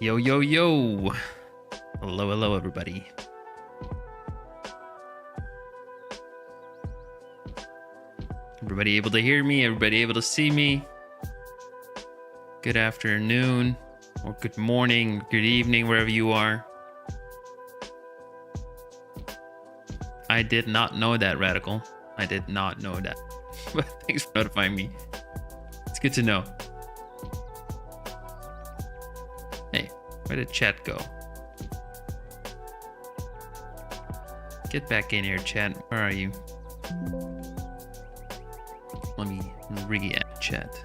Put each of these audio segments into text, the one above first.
Yo, yo, yo. Hello, hello, everybody. Everybody able to hear me? Everybody able to see me? Good afternoon, or good morning, good evening, wherever you are. I did not know that, Radical. I did not know that. But thanks for notifying me. It's good to know. Hey, where did chat go? Get back in here, chat. Where are you? Let me re-add chat.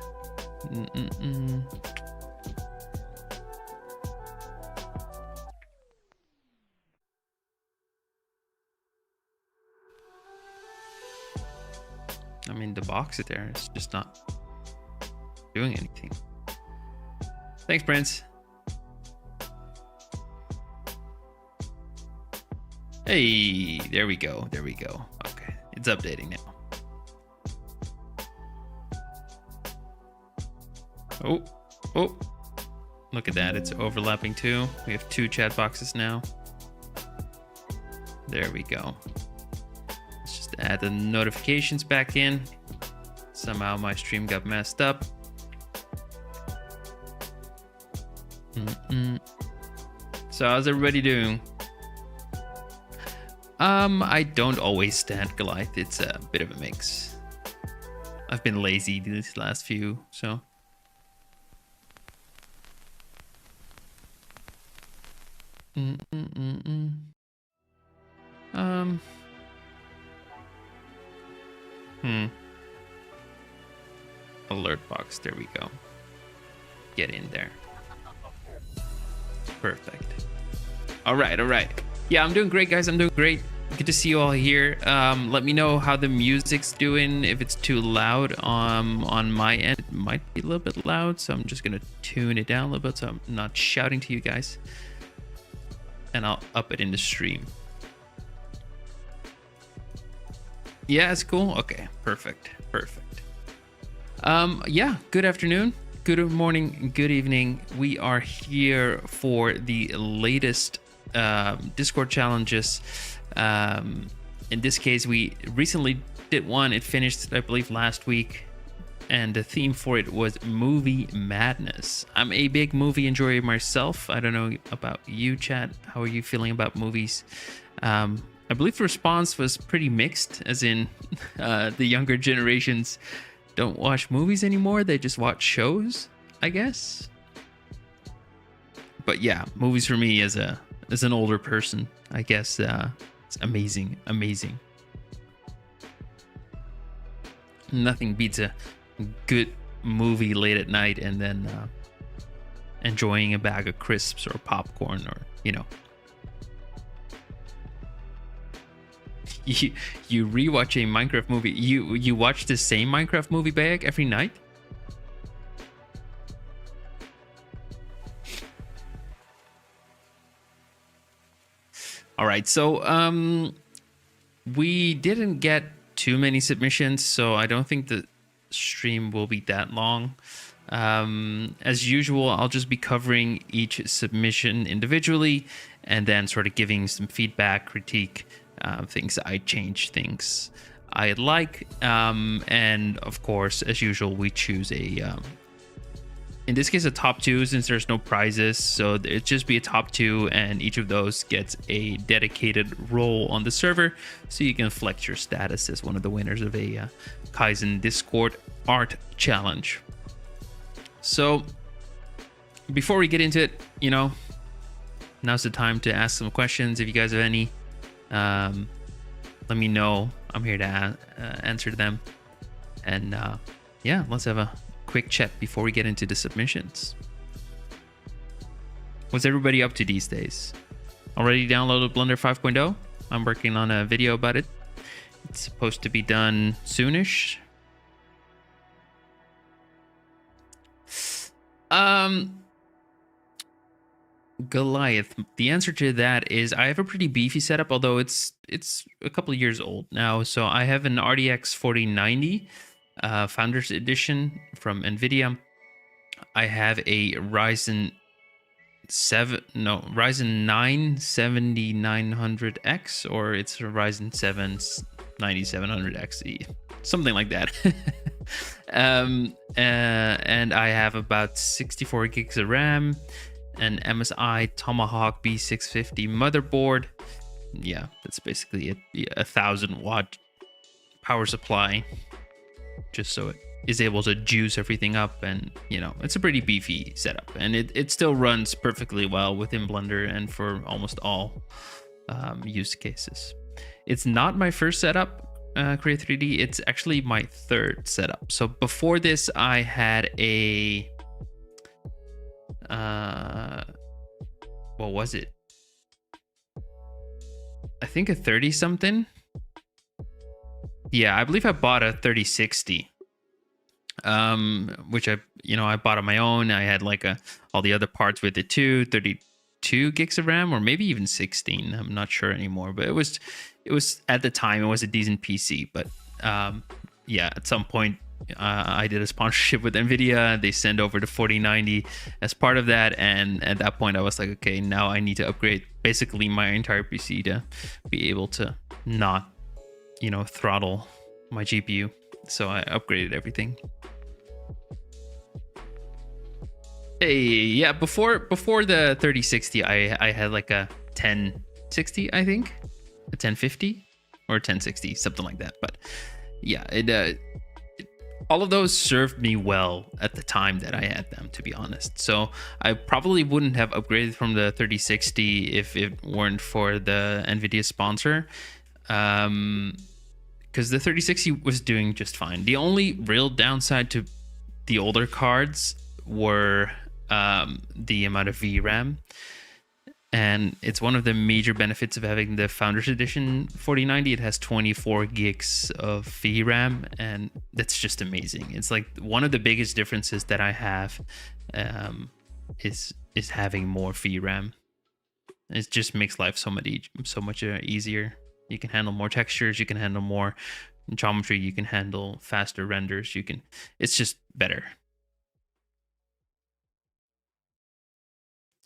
I mean, the box is there. It's just not doing anything. Thanks, Prince. Hey, there we go. There we go. Okay, it's updating now. Oh, look at that. It's overlapping too. We have two chat boxes now. There we go. Let's just add the notifications back in. Somehow my stream got messed up. So how's everybody doing? I don't always stand Goliath. It's a bit of a mix. I've been lazy these last few, so. Alert box, there we go. Get in there. Perfect. All right. Yeah, I'm doing great, guys. I'm doing great. Good to see you all here. Let me know how the music's doing. If it's too loud on my end, it might be a little bit loud, so I'm just gonna tune it down a little bit so I'm not shouting to you guys. And I'll up it in the stream. Yeah, it's cool. Okay, perfect. Yeah, good afternoon, good morning, good evening. We are here for the latest Discord challenges. In this case, we recently did one. It finished, I believe, last week, and the theme for it was movie madness. I'm a big movie enjoyer myself. I don't know about you, chat. How are you feeling about movies? I believe the response was pretty mixed, as in the younger generations don't watch movies anymore. They just watch shows, I guess. But yeah, movies for me as an older person, I guess it's amazing. Nothing beats a good movie late at night and then enjoying a bag of crisps or popcorn, or you rewatch a Minecraft movie. You watch the same Minecraft movie back every night? All right, so we didn't get too many submissions, so I don't think the stream will be that long. As usual, I'll just be covering each submission individually and then sort of giving some feedback, critique, things I change, things I like, and of course, as usual, we choose in this case, a top two, since there's no prizes. So it'd just be a top two, and each of those gets a dedicated role on the server, so you can flex your status as one of the winners of a Kaizen Discord art challenge. So before we get into it, now's the time to ask some questions. If you guys have any, let me know. I'm here to answer them. And yeah, let's have a quick chat before we get into the submissions. What's everybody up to these days? Already downloaded Blender 5.0? I'm working on a video about it. It's supposed to be done soonish. Goliath, the answer to that is I have a pretty beefy setup, although it's a couple of years old now. So I have an RTX 4090 Founders Edition from NVIDIA. I have a Ryzen Ryzen 9 7900X, or it's a Ryzen 7 9700XE, something like that. And I have about 64 gigs of RAM, an MSI Tomahawk B650 motherboard. Yeah, that's basically it. 1,000-watt power supply, just so it is able to juice everything up. And it's a pretty beefy setup, and it still runs perfectly well within Blender and for almost all use cases. It's not my first setup, Create 3D. It's actually my third setup. So before this, I had a what was it? I think a 30 something. Yeah, I believe I bought a 3060, which I bought on my own. I had like all the other parts with it too, 32 gigs of RAM, or maybe even 16. I'm not sure anymore, but it was at the time, it was a decent PC. But yeah, at some point, I did a sponsorship with NVIDIA. They sent over the 4090 as part of that, and at that point I was like, okay, now I need to upgrade basically my entire PC to be able to not throttle my GPU. So I upgraded everything. Hey, yeah, before the 3060, I had like a 1060, I think, a 1050 or 1060, something like that. But yeah, all of those served me well at the time that I had them, to be honest. So I probably wouldn't have upgraded from the 3060 if it weren't for the NVIDIA sponsor. Because the 3060 was doing just fine. The only real downside to the older cards were the amount of VRAM. And it's one of the major benefits of having the Founders Edition 4090. It has 24 gigs of VRAM, and that's just amazing. It's like one of the biggest differences that I have is having more VRAM. It just makes life so much easier. You can handle more textures, you can handle more geometry, you can handle faster renders, it's just better.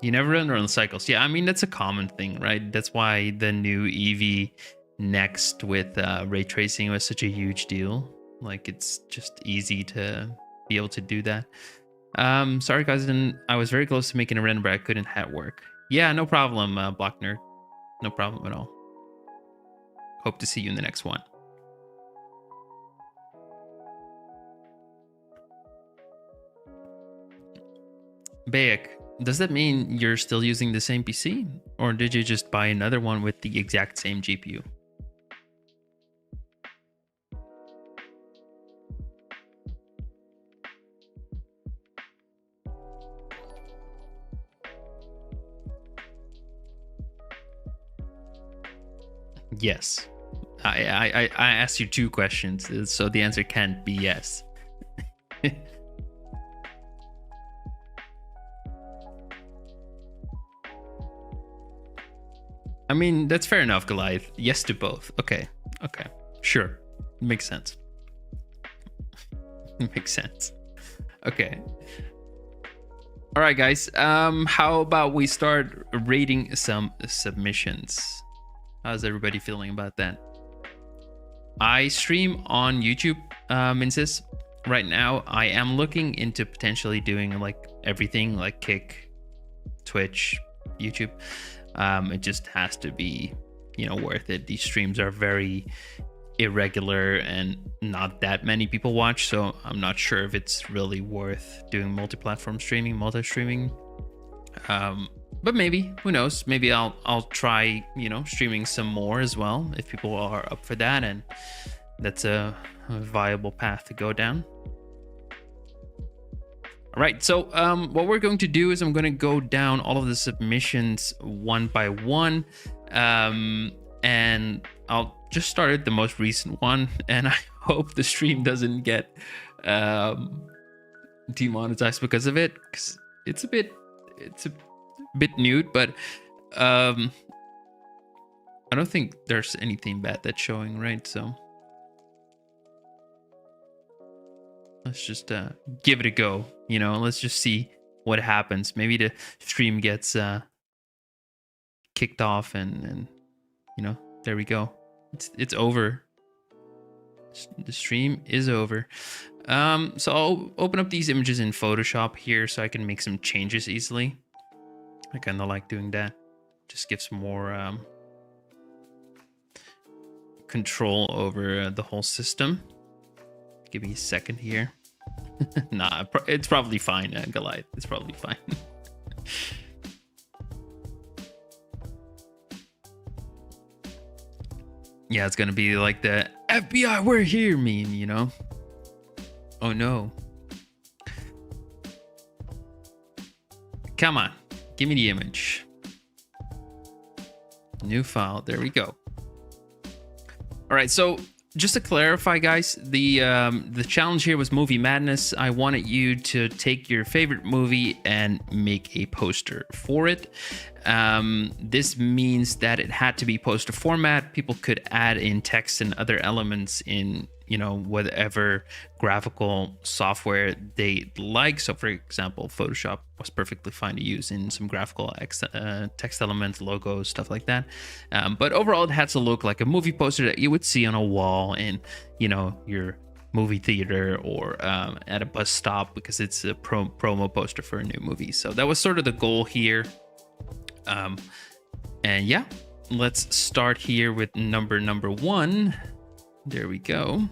You never run around cycles. Yeah, I mean, that's a common thing, right? That's why the new Eevee Next with ray tracing was such a huge deal. Like, it's just easy to be able to do that. Sorry, cousin. I was very close to making a render, but I couldn't at work. Yeah, no problem, Block Nerd. No problem at all. Hope to see you in the next one. Bayek, does that mean you're still using the same PC? Or did you just buy another one with the exact same GPU? Yes. I asked you two questions, so the answer can't be yes. I mean, that's fair enough, Goliath. Yes to both. Okay. Sure. Makes sense. Makes sense. Okay. All right, guys. How about we start rating some submissions? How's everybody feeling about that? I stream on YouTube, Minces. Right now, I am looking into potentially doing like everything, like Kick, Twitch, YouTube. It just has to be, worth it. These streams are very irregular and not that many people watch, so I'm not sure if it's really worth doing multi-platform streaming, multi-streaming. But maybe, who knows? Maybe I'll try, streaming some more as well if people are up for that, and that's a viable path to go down. All right, so what we're going to do is I'm going to go down all of the submissions one by one, and I'll just start at the most recent one, and I hope the stream doesn't get demonetized because of it, because it's a bit nude, but I don't think there's anything bad that's showing, right? So let's just give it a go. Let's just see what happens. Maybe the stream gets kicked off, and there we go. It's over. The stream is over. So I'll open up these images in Photoshop here so I can make some changes easily. I kind of like doing that. Just gives more control over the whole system. Give me a second here. Nah, it's probably fine, Goliath. It's probably fine. Yeah, it's gonna be like the FBI, we're here meme, you know? Oh no. Come on, give me the image. New file, there we go. All right, so just to clarify, guys, the challenge here was Movie Madness. I wanted you to take your favorite movie and make a poster for it. This means that it had to be poster format. People could add in text and other elements in, whatever graphical software they like. So, for example, Photoshop was perfectly fine to use in some graphical text elements, logos, stuff like that. But overall, it had to look like a movie poster that you would see on a wall in, your movie theater or at a bus stop, because it's a promo poster for a new movie. So that was sort of the goal here. And yeah, let's start here with number 1. There we go.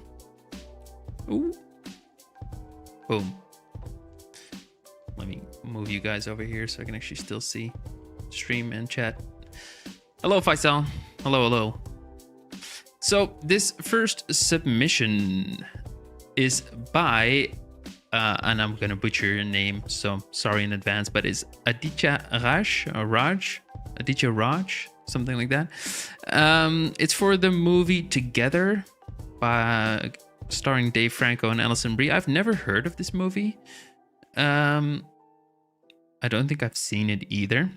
Ooh. Boom. Let me move you guys over here so I can actually still see stream and chat. Hello, Faisal. Hello. So this first submission is by and I'm gonna butcher your name, so sorry in advance, but it's Aditya Raj, something like that. It's for the movie Together, starring Dave Franco and Alison Brie. I've never heard of this movie. I don't think I've seen it either.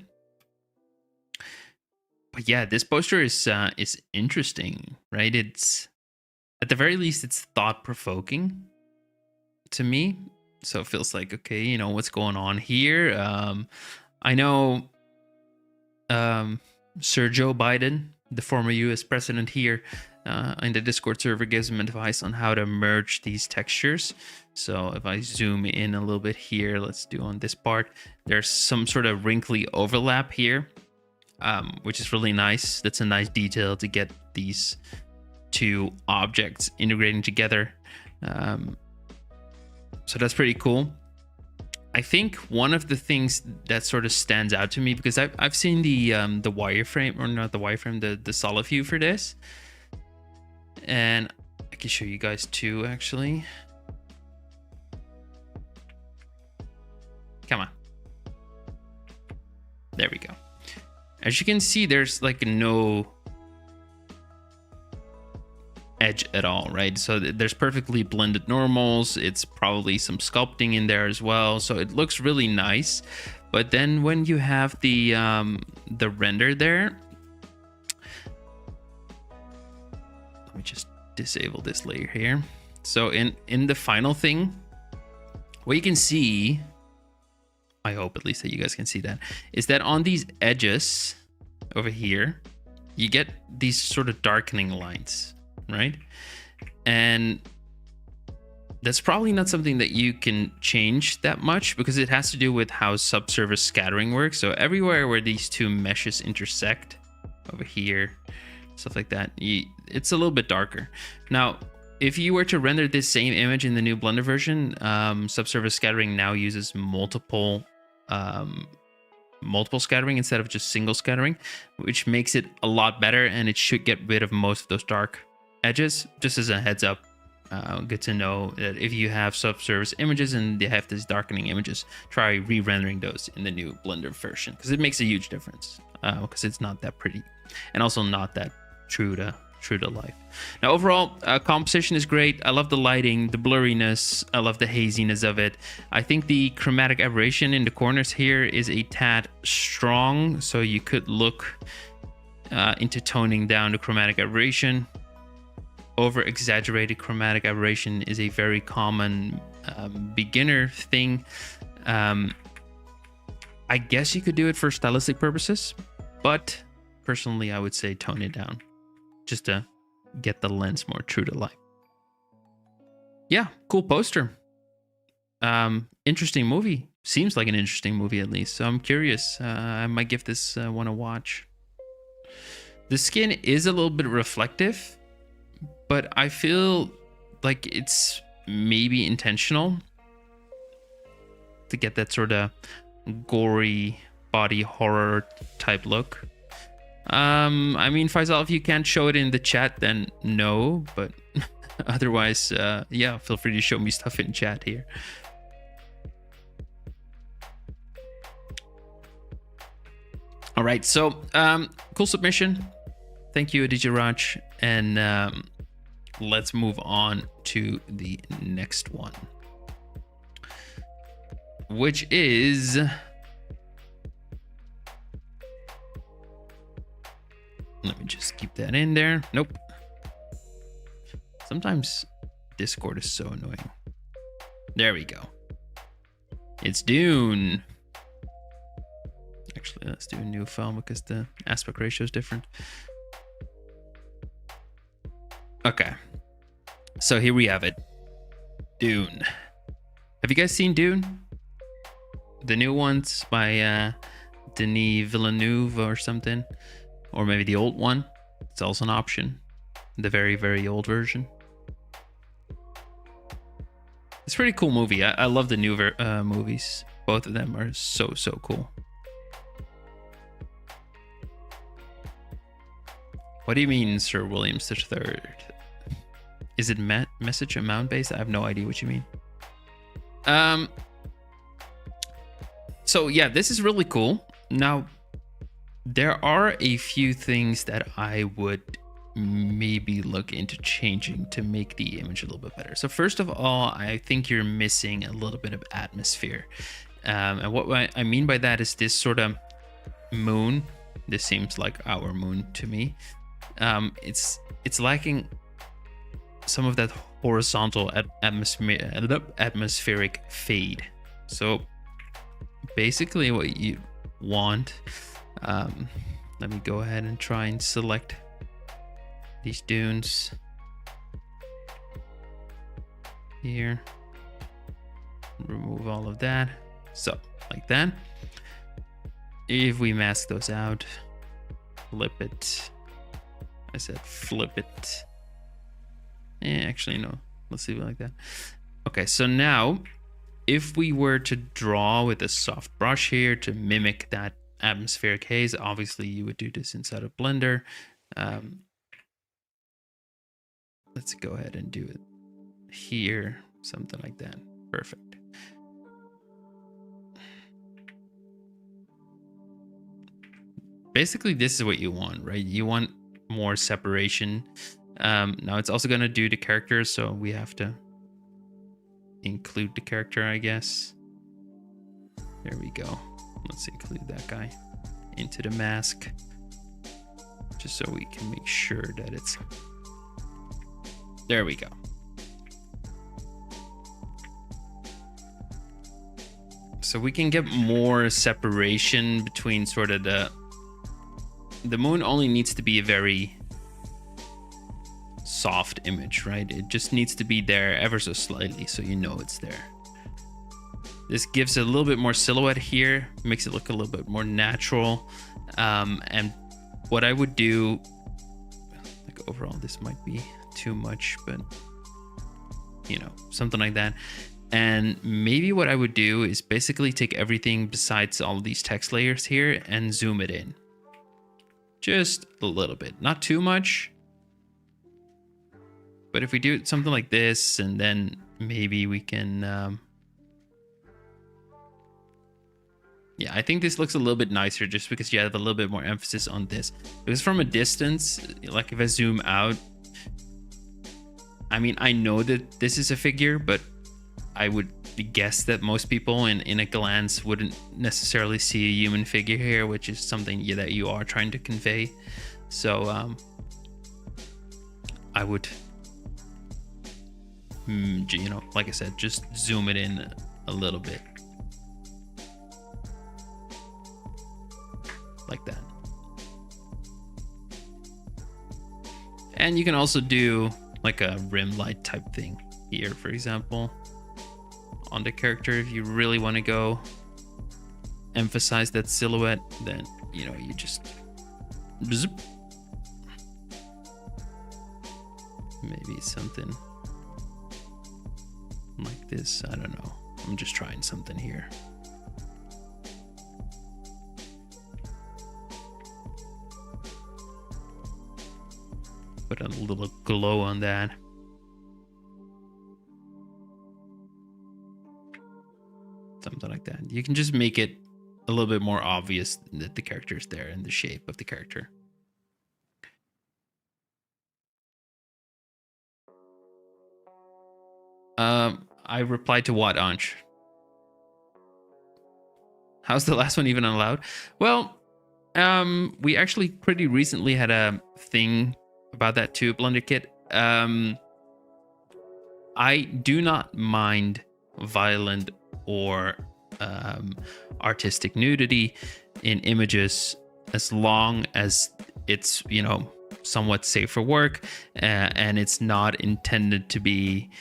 But yeah, this poster is interesting, right? It's, at the very least, it's thought-provoking to me. So it feels like, okay, what's going on here? I know Sir Joe Biden, the former US president here, in the Discord server, gives him advice on how to merge these textures. So if I zoom in a little bit here, let's do on this part, there's some sort of wrinkly overlap here, which is really nice. That's a nice detail to get these two objects integrating together. So that's pretty cool. I think one of the things that sort of stands out to me, because I've seen the wireframe, or not the wireframe, the solid view for this, and I can show you guys too, actually. Come on. There we go. As you can see, there's like no edge at all, right? So there's perfectly blended normals. It's probably some sculpting in there as well, so it looks really nice. But then when you have the render there, let me just disable this layer here. So in the final thing, what you can see, I hope at least that you guys can see that, is that on these edges over here, you get these sort of darkening lines, right? And that's probably not something that you can change that much, because it has to do with how subsurface scattering works. So everywhere where these two meshes intersect, over here, stuff like that, it's a little bit darker. Now, if you were to render this same image in the new Blender version, subsurface scattering now uses multiple scattering instead of just single scattering, which makes it a lot better, and it should get rid of most of those dark edges. Just as a heads up, good to know that if you have subsurface images and they have these darkening images, try re-rendering those in the new Blender version, because it makes a huge difference, because it's not that pretty and also not that true to life. Now, overall, composition is great. I love the lighting, the blurriness. I love the haziness of it. I think the chromatic aberration in the corners here is a tad strong, so you could look into toning down the chromatic aberration. Over exaggerated chromatic aberration is a very common beginner thing. I guess you could do it for stylistic purposes, but personally, I would say tone it down just to get the lens more true to life. Yeah, cool poster. Interesting movie. Seems like an interesting movie at least. So I'm curious. I might give this one a watch. The skin is a little bit reflective, but I feel like it's maybe intentional to get that sort of gory body horror type look. I mean, Faisal, if you can't show it in the chat, then no, but otherwise, yeah, feel free to show me stuff in chat here. All right, so cool submission. Thank you, DJ Raj. And let's move on to the next one, which is let me just keep that in there. Nope. Sometimes Discord is so annoying. There we go. It's Dune. Actually, let's do a new film because the aspect ratio is different. Okay. So here we have it. Dune. Have you guys seen Dune? The new ones by Denis Villeneuve or something. Or maybe the old one. It's also an option. The very, very old version. It's a pretty cool movie. I love the new movies. Both of them are so cool. What do you mean, Sir Williams III? Is it message amount based? I have no idea what you mean. So yeah, this is really cool. Now, there are a few things that I would maybe look into changing to make the image a little bit better. So first of all, I think you're missing a little bit of atmosphere. And what I mean by that is this sort of moon. This seems like our moon to me. It's lacking some of that horizontal atmospheric fade. So basically what you want, let me go ahead and try and select these dunes here, remove all of that. So like that. If we mask those out, flip it. I said flip it. Actually, no. Let's leave it like that. Okay, so now, if we were to draw with a soft brush here to mimic that atmospheric haze, obviously you would do this inside of Blender. Let's go ahead and do it here, something like that. Perfect. Basically, this is what you want, right? You want more separation. Now it's also going to do the characters, so we have to include the character, I guess. There we go. Let's include that guy into the mask, just so we can make sure that it's... There we go. So we can get more separation between sort of the moon only needs to be a very soft image, right? It just needs to be there ever so slightly so you know it's there. This gives a little bit more silhouette here, makes it look a little bit more natural. And what I would do, like overall, this might be too much, but you know, something like that. And maybe what I would do is basically take everything besides all of these text layers here and zoom it in. Just a little bit, not too much. But if we do something like this, and then maybe we can... yeah, I think this looks a little bit nicer just because you have a little bit more emphasis on this. Because from a distance, like if I zoom out, I mean, I know that this is a figure, but I would guess that most people in a glance wouldn't necessarily see a human figure here, which is something that you are trying to convey. So I would, you know, like I said, just zoom it in a little bit. like that. And you can also do like a rim light type thing here, for example, on the character. If you really want to go emphasize that silhouette, then, you know, you just zip. Maybe something like this. I don't know. I'm just trying something here. Put a little glow on that. Something like that. You can just make it a little bit more obvious that the character is there and the shape of the character. I replied to what, Ansh? How's the last one even allowed? Well, we actually pretty recently had a thing about that too, Blunderkit. I do not mind violent or artistic nudity in images as long as it's, you know, somewhat safe for work, and it's not intended to be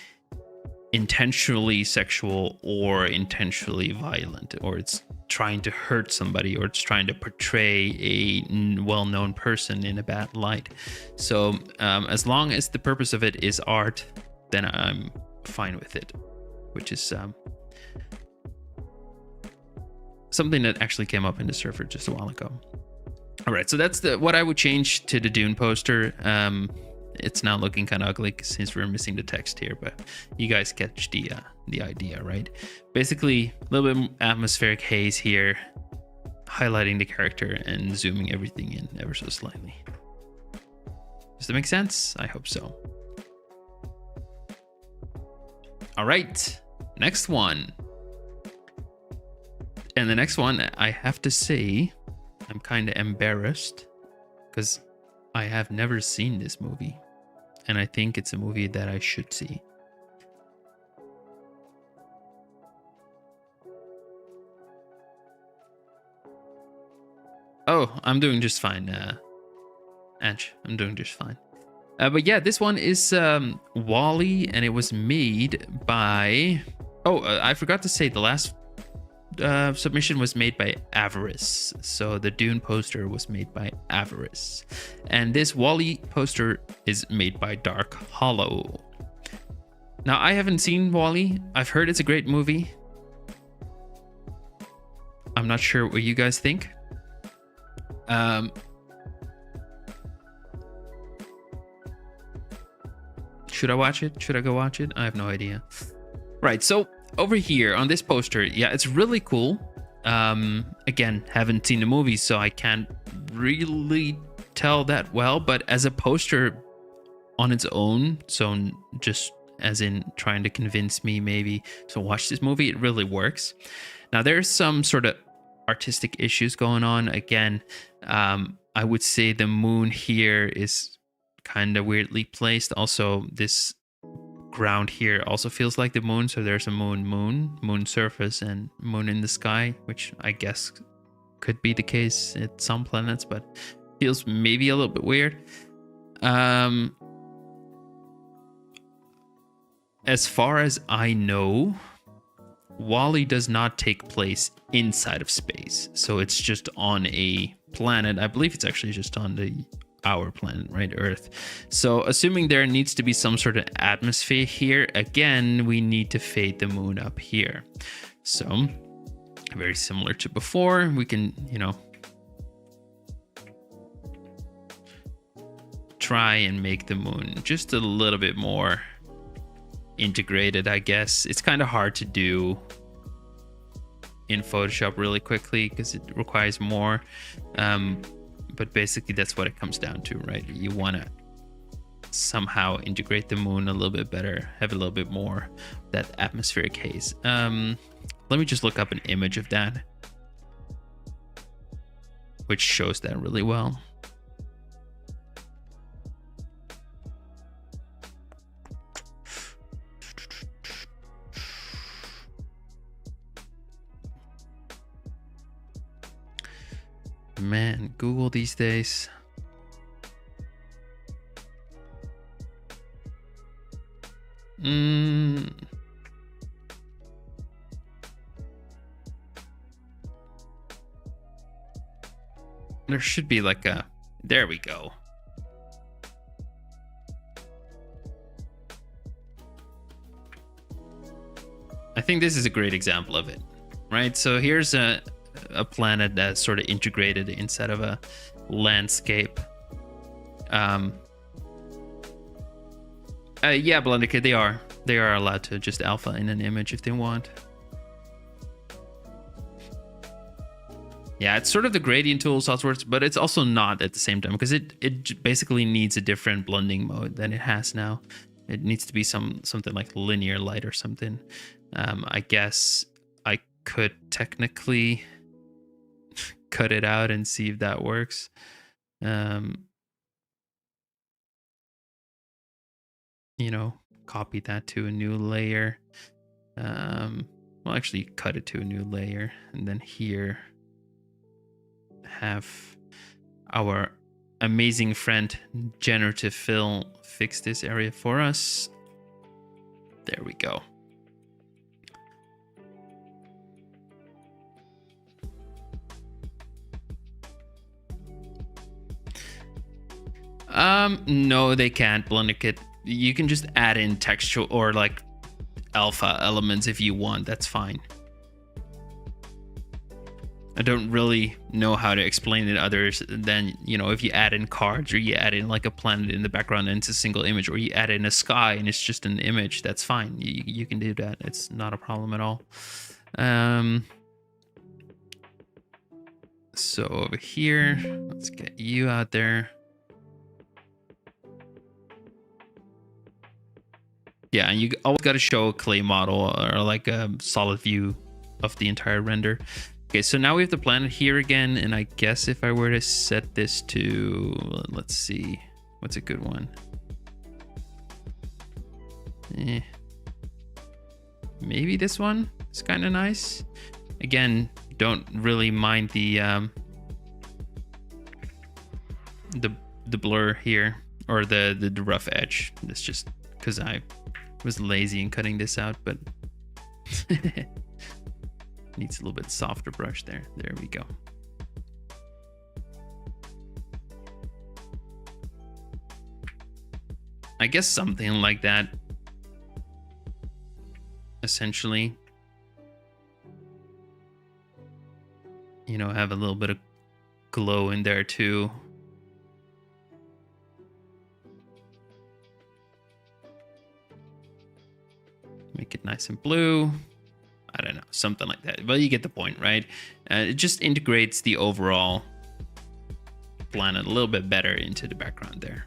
intentionally sexual or intentionally violent, or it's trying to hurt somebody, or it's trying to portray a well-known person in a bad light. So as long as the purpose of it is art, then I'm fine with it, which is something that actually came up in the server just a while ago. All right, so that's what I would change to the Dune poster. It's now looking kind of ugly since we're missing the text here, but you guys catch the idea, right? Basically, a little bit atmospheric haze here, highlighting the character and zooming everything in ever so slightly. Does that make sense? I hope so. All right, next one. And the next one, I have to say, I'm kind of embarrassed because I have never seen this movie, and I think it's a movie that I should see. Oh, I'm doing just fine, Ange. I'm doing just fine. But yeah, this one is WALL-E, and it was made by... Oh, I forgot to say the last submission was made by Avarice. So the Dune poster was made by Avarice. And this WALL-E poster is made by Dark Hollow. Now, I haven't seen WALL-E. I've heard it's a great movie. I'm not sure what you guys think. Should I watch it? Should I go watch it? I have no idea. Right, so over here on this poster, yeah, it's really cool. Again, haven't seen the movie, so I can't really tell that well, but as a poster on its own, so just as in trying to convince me maybe to watch this movie, it really works. Now, there's some sort of artistic issues going on. Again, I would say the moon here is kind of weirdly placed. Also, this ground here also feels like the moon, so there's a moon surface and moon in the sky, which I guess could be the case at some planets, but feels maybe a little bit weird. As far as I know, WALL-E does not take place inside of space, so it's just on a planet. I believe it's actually just on our planet, right, Earth. So assuming there needs to be some sort of atmosphere here, again, we need to fade the moon up here. So very similar to before, we can, you know, try and make the moon just a little bit more integrated, I guess. It's kind of hard to do in Photoshop really quickly because it requires more. But basically that's what it comes down to, right? You want to somehow integrate the moon a little bit better, have a little bit more that atmospheric haze. Let me just look up an image of that, which shows that really well. Man, Google these days. There should be like a... There we go. I think this is a great example of it, right? So here's a planet that's sort of integrated inside of a landscape. Yeah, Blender, they are allowed to just alpha in an image if they want. Yeah, it's sort of the gradient tool software, but it's also not at the same time, because it basically needs a different blending mode than it has now. It needs to be something like linear light or something. I guess I could technically cut it out and see if that works. You know, copy that to a new layer. Well, actually cut it to a new layer, and then here have our amazing friend Generative Fill fix this area for us. There we go. No, they can't, Blendkit. You can just add in textual or like alpha elements if you want. That's fine. I don't really know how to explain it others than, you know, if you add in cards, or you add in like a planet in the background and it's a single image, or you add in a sky and it's just an image, that's fine. You can do that. It's not a problem at all. So over here, let's get you out there. Yeah, and you always got to show a clay model or like a solid view of the entire render. Okay, so now we have the planet here again, and I guess if I were to set this to, let's see, what's a good one? Maybe this one is kind of nice. Again, don't really mind the blur here, or the rough edge. That's just because I was lazy in cutting this out, but needs a little bit softer brush there. There we go. I guess something like that, essentially. You know, have a little bit of glow in there too. Make it nice and blue. I don't know, something like that. But you get the point, right? It just integrates the overall planet a little bit better into the background there.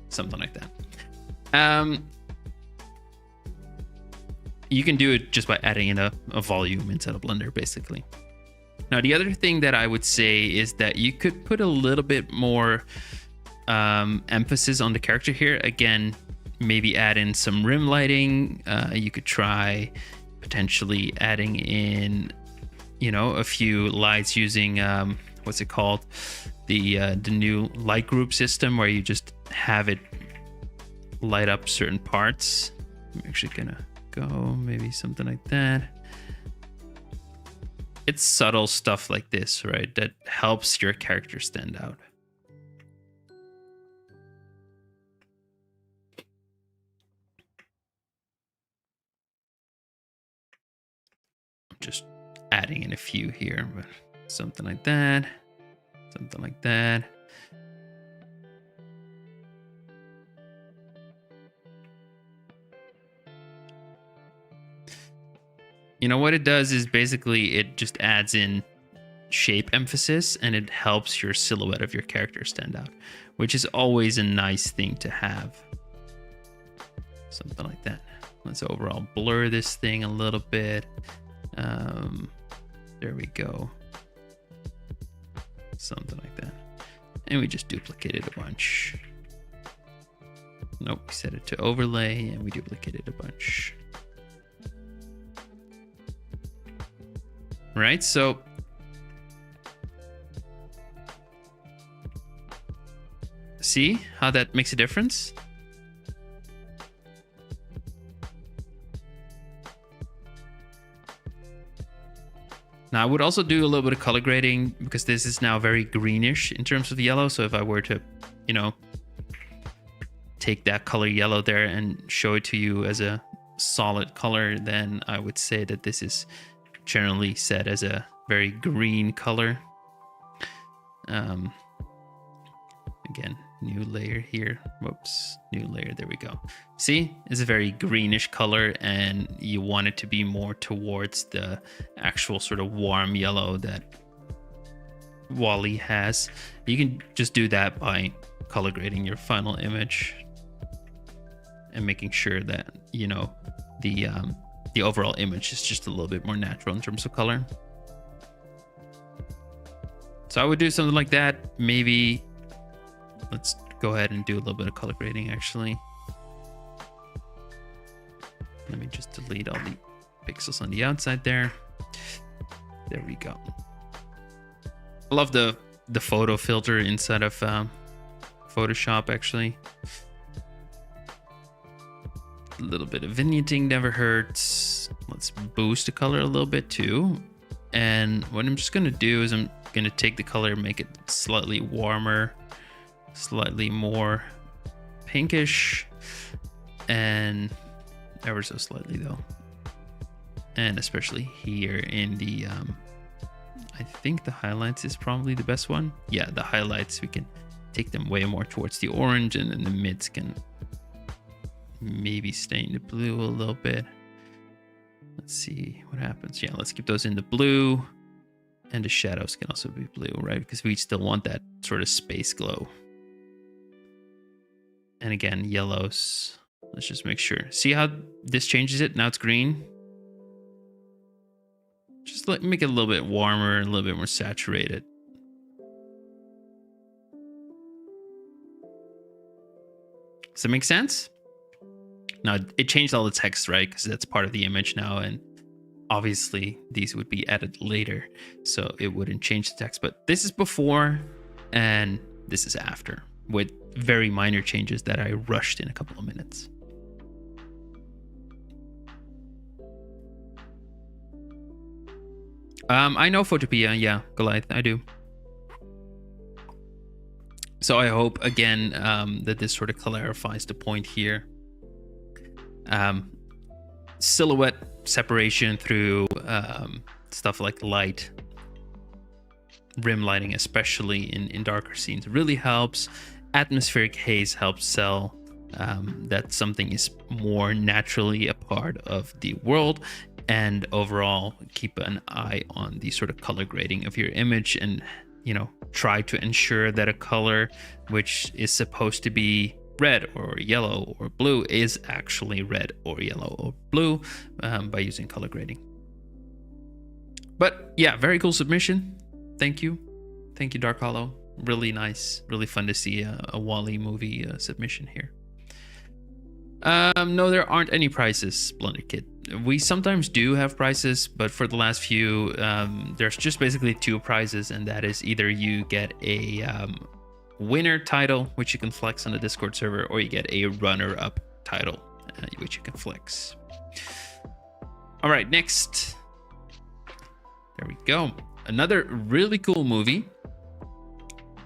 Something like that. You can do it just by adding in a volume inside of Blender, basically. Now, the other thing that I would say is that you could put a little bit more emphasis on the character here. Again, maybe add in some rim lighting. You could try potentially adding in, you know, a few lights using what's it called, the new light group system, where you just have it light up certain parts. I'm actually gonna go maybe something like that. It's subtle stuff like this, right, that helps your character stand out. Just adding in a few here, but something like that, something like that. You know what it does is basically it just adds in shape emphasis, and it helps your silhouette of your character stand out, which is always a nice thing to have. Something like that. Let's overall blur this thing a little bit. There we go. Something like that. And we just duplicated a bunch. Nope, we set it to overlay and we duplicated a bunch. Right, so See how that makes a difference? Now, I would also do a little bit of color grading because this is now very greenish in terms of yellow. So if I were to, you know, take that color yellow there and show it to you as a solid color, then I would say that this is generally set as a very green color. Again, new layer here. Whoops, new layer. There we go. See, it's a very greenish color, and you want it to be more towards the actual sort of warm yellow that WALL-E has. You can just do that by color grading your final image and making sure that, you know, the overall image is just a little bit more natural in terms of color. So I would do something like that. Maybe let's go ahead and do a little bit of color grading actually. Let me just delete all the pixels on the outside there. There we go. I love the photo filter inside of Photoshop actually. A little bit of vignetting never hurts. Let's boost the color a little bit too. And what I'm just gonna do is I'm gonna take the color, make it slightly warmer, slightly more pinkish, and ever so slightly though. And especially here in the, I think the highlights is probably the best one. Yeah, the highlights, we can take them way more towards the orange, and then the mids can maybe stain the blue a little bit. Let's see what happens. Yeah, let's keep those in the blue, and the shadows can also be blue, right? Because we still want that sort of space glow. And again, yellows. Let's just make sure. See how this changes it? Now it's green. Just make it a little bit warmer, a little bit more saturated. Does that make sense? Now, it changed all the text, right? Because that's part of the image now. And obviously, these would be added later. So it wouldn't change the text. But this is before and this is after, with very minor changes that I rushed in a couple of minutes. I know Photopea. Yeah, Goliath, I do. So I hope, again, that this sort of clarifies the point here. Silhouette separation through stuff like light, rim lighting, especially in darker scenes, really helps. Atmospheric haze helps sell that something is more naturally a part of the world, and overall keep an eye on the sort of color grading of your image, and, you know, try to ensure that a color which is supposed to be red or yellow or blue is actually red or yellow or blue by using color grading. But yeah, very cool submission. Thank you Dark Hollow. Really nice, really fun to see a WALL-E movie submission here. No, there aren't any prizes, Splendid Kid. We sometimes do have prizes, but for the last few, there's just basically two prizes, and that is either you get a winner title, which you can flex on the Discord server, or you get a runner-up title, which you can flex. All right, next. There we go. Another really cool movie.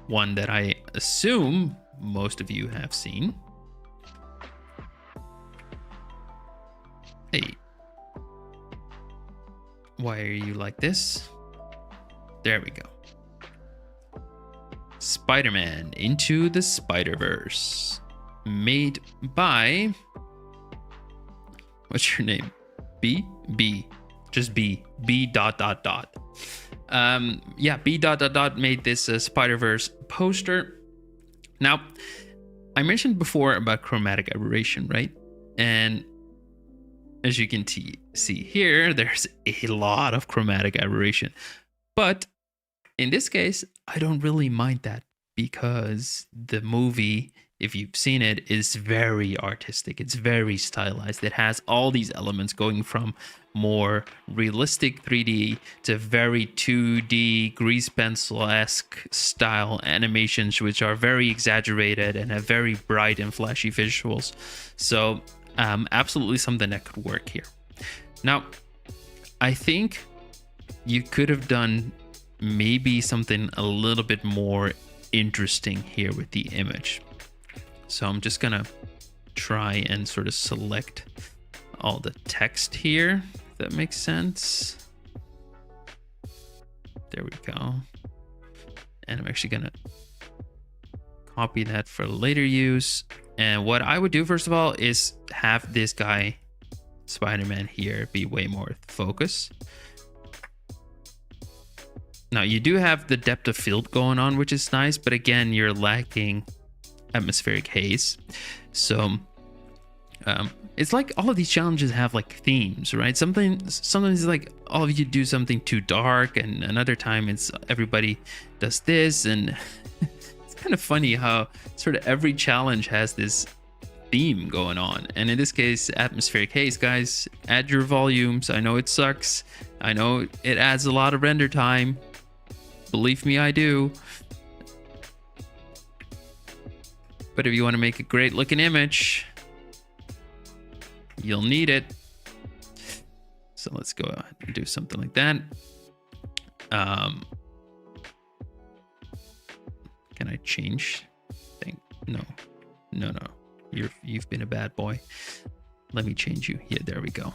One that I assume most of you have seen. Hey. Why are you like this? There we go. Spider-Man Into the Spider-Verse. Made by... What's your name? B? B. Just B. B dot dot dot. Yeah, B dot dot dot made this Spider-Verse poster. Now, I mentioned before about chromatic aberration, right? And as you can see here, there's a lot of chromatic aberration. But in this case, I don't really mind that, because the movie if you've seen it, is very artistic. It's very stylized. It has all these elements going from more realistic 3D to very 2D grease pencil-esque style animations, which are very exaggerated and have very bright and flashy visuals. So absolutely something that could work here. Now, I think you could have done maybe something a little bit more interesting here with the image. So I'm just gonna try and sort of select all the text here, if that makes sense. There we go. And I'm actually gonna copy that for later use. And what I would do first of all is have this guy, Spider-Man here, be way more focus. Now you do have the depth of field going on, which is nice, but again, you're lacking atmospheric haze. So it's like all of these challenges have like themes, right? Sometimes it's like all of you do something too dark, and another time it's everybody does this, and it's kind of funny how sort of every challenge has this theme going on. And in this case, atmospheric haze, guys, add your volumes. I know it sucks. I know it adds a lot of render time. Believe me, I do. But if you want to make a great looking image, you'll need it. So let's go ahead and do something like that. Can I change thing? No. You've been a bad boy. Let me change you. Yeah, there we go.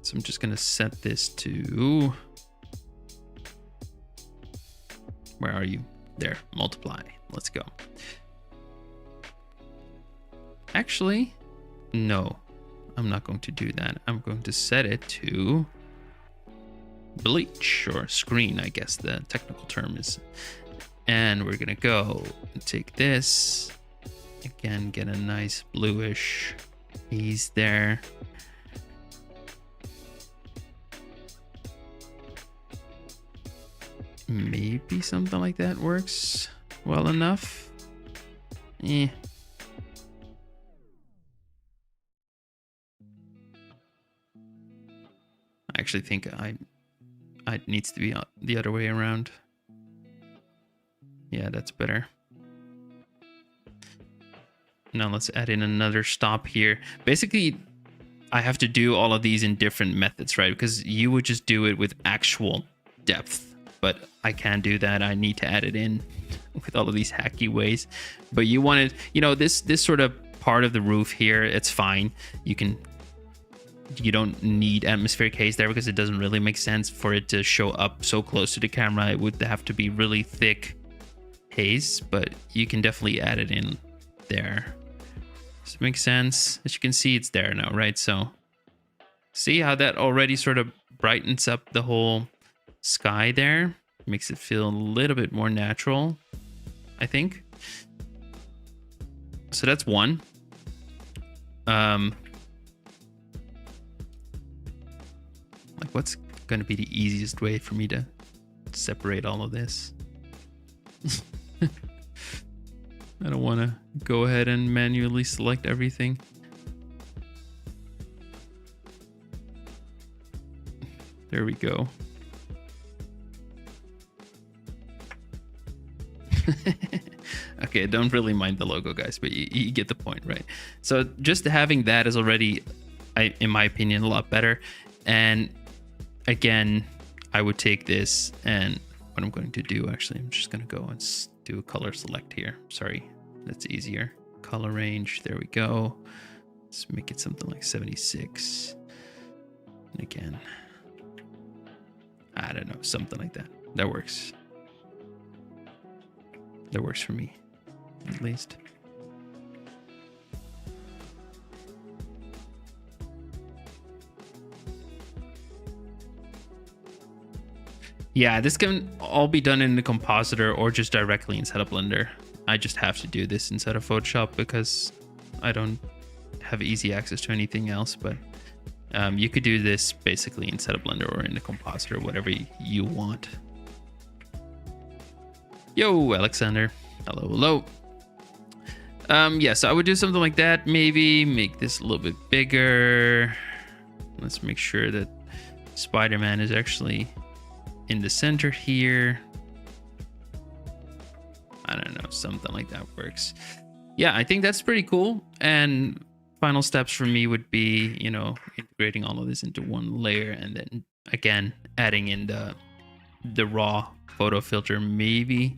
So I'm just gonna set this to, where are you? There, multiply. Let's go. Actually, no, I'm not going to do that. I'm going to set it to bleach, or screen, I guess the technical term is. And we're gonna go and take this, again, get a nice bluish haze there. Maybe something like that works well enough. I actually think it needs to be the other way around. Yeah, that's better. Now let's add in another stop here. Basically, I have to do all of these in different methods, right? Because you would just do it with actual depth, but I can't do that. I need to add it in with all of these hacky ways. But you wanted, this sort of part of the roof here, it's fine. You don't need atmospheric haze there because it doesn't really make sense for it to show up so close to the camera. It would have to be really thick haze, but you can definitely add it in there. Does it make sense? As you can see, it's there now, right? So see how that already sort of brightens up the whole sky there? Makes it feel a little bit more natural, I think. So that's one. Like, what's going to be the easiest way for me to separate all of this? I don't want to go ahead and manually select everything. There we go. Okay, don't really mind the logo, guys, but you get the point, right? So just having that is already, in my opinion, a lot better. And again, I would take this, and what I'm going to do, actually, I'm just going to go and do a color select here. Sorry, that's easier. Color range, there we go. Let's make it something like 76. And again, I don't know, something like that. That works. That works for me, at least. Yeah, this can all be done in the compositor or just directly inside of Blender. I just have to do this inside of Photoshop because I don't have easy access to anything else, but you could do this basically inside of Blender or in the compositor, whatever you want. Yo, Alexander. Hello, hello. Yeah, so I would do something like that. Maybe make this a little bit bigger. Let's make sure that Spider-Man is actually in the center here. I don't know, something like that works. Yeah, I think that's pretty cool. And final steps for me would be, you know, integrating all of this into one layer, and then again adding in the raw photo filter. Maybe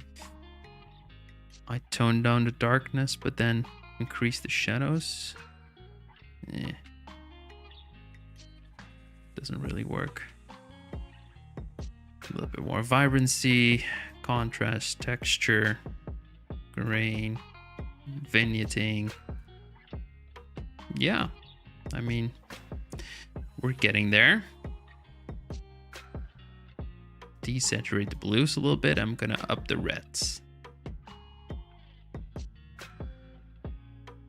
I tone down the darkness, but then increase the shadows. Doesn't really work. A little bit more vibrancy, contrast, texture, grain, vignetting. Yeah, I mean, we're getting there. Desaturate the blues a little bit. I'm gonna up the reds.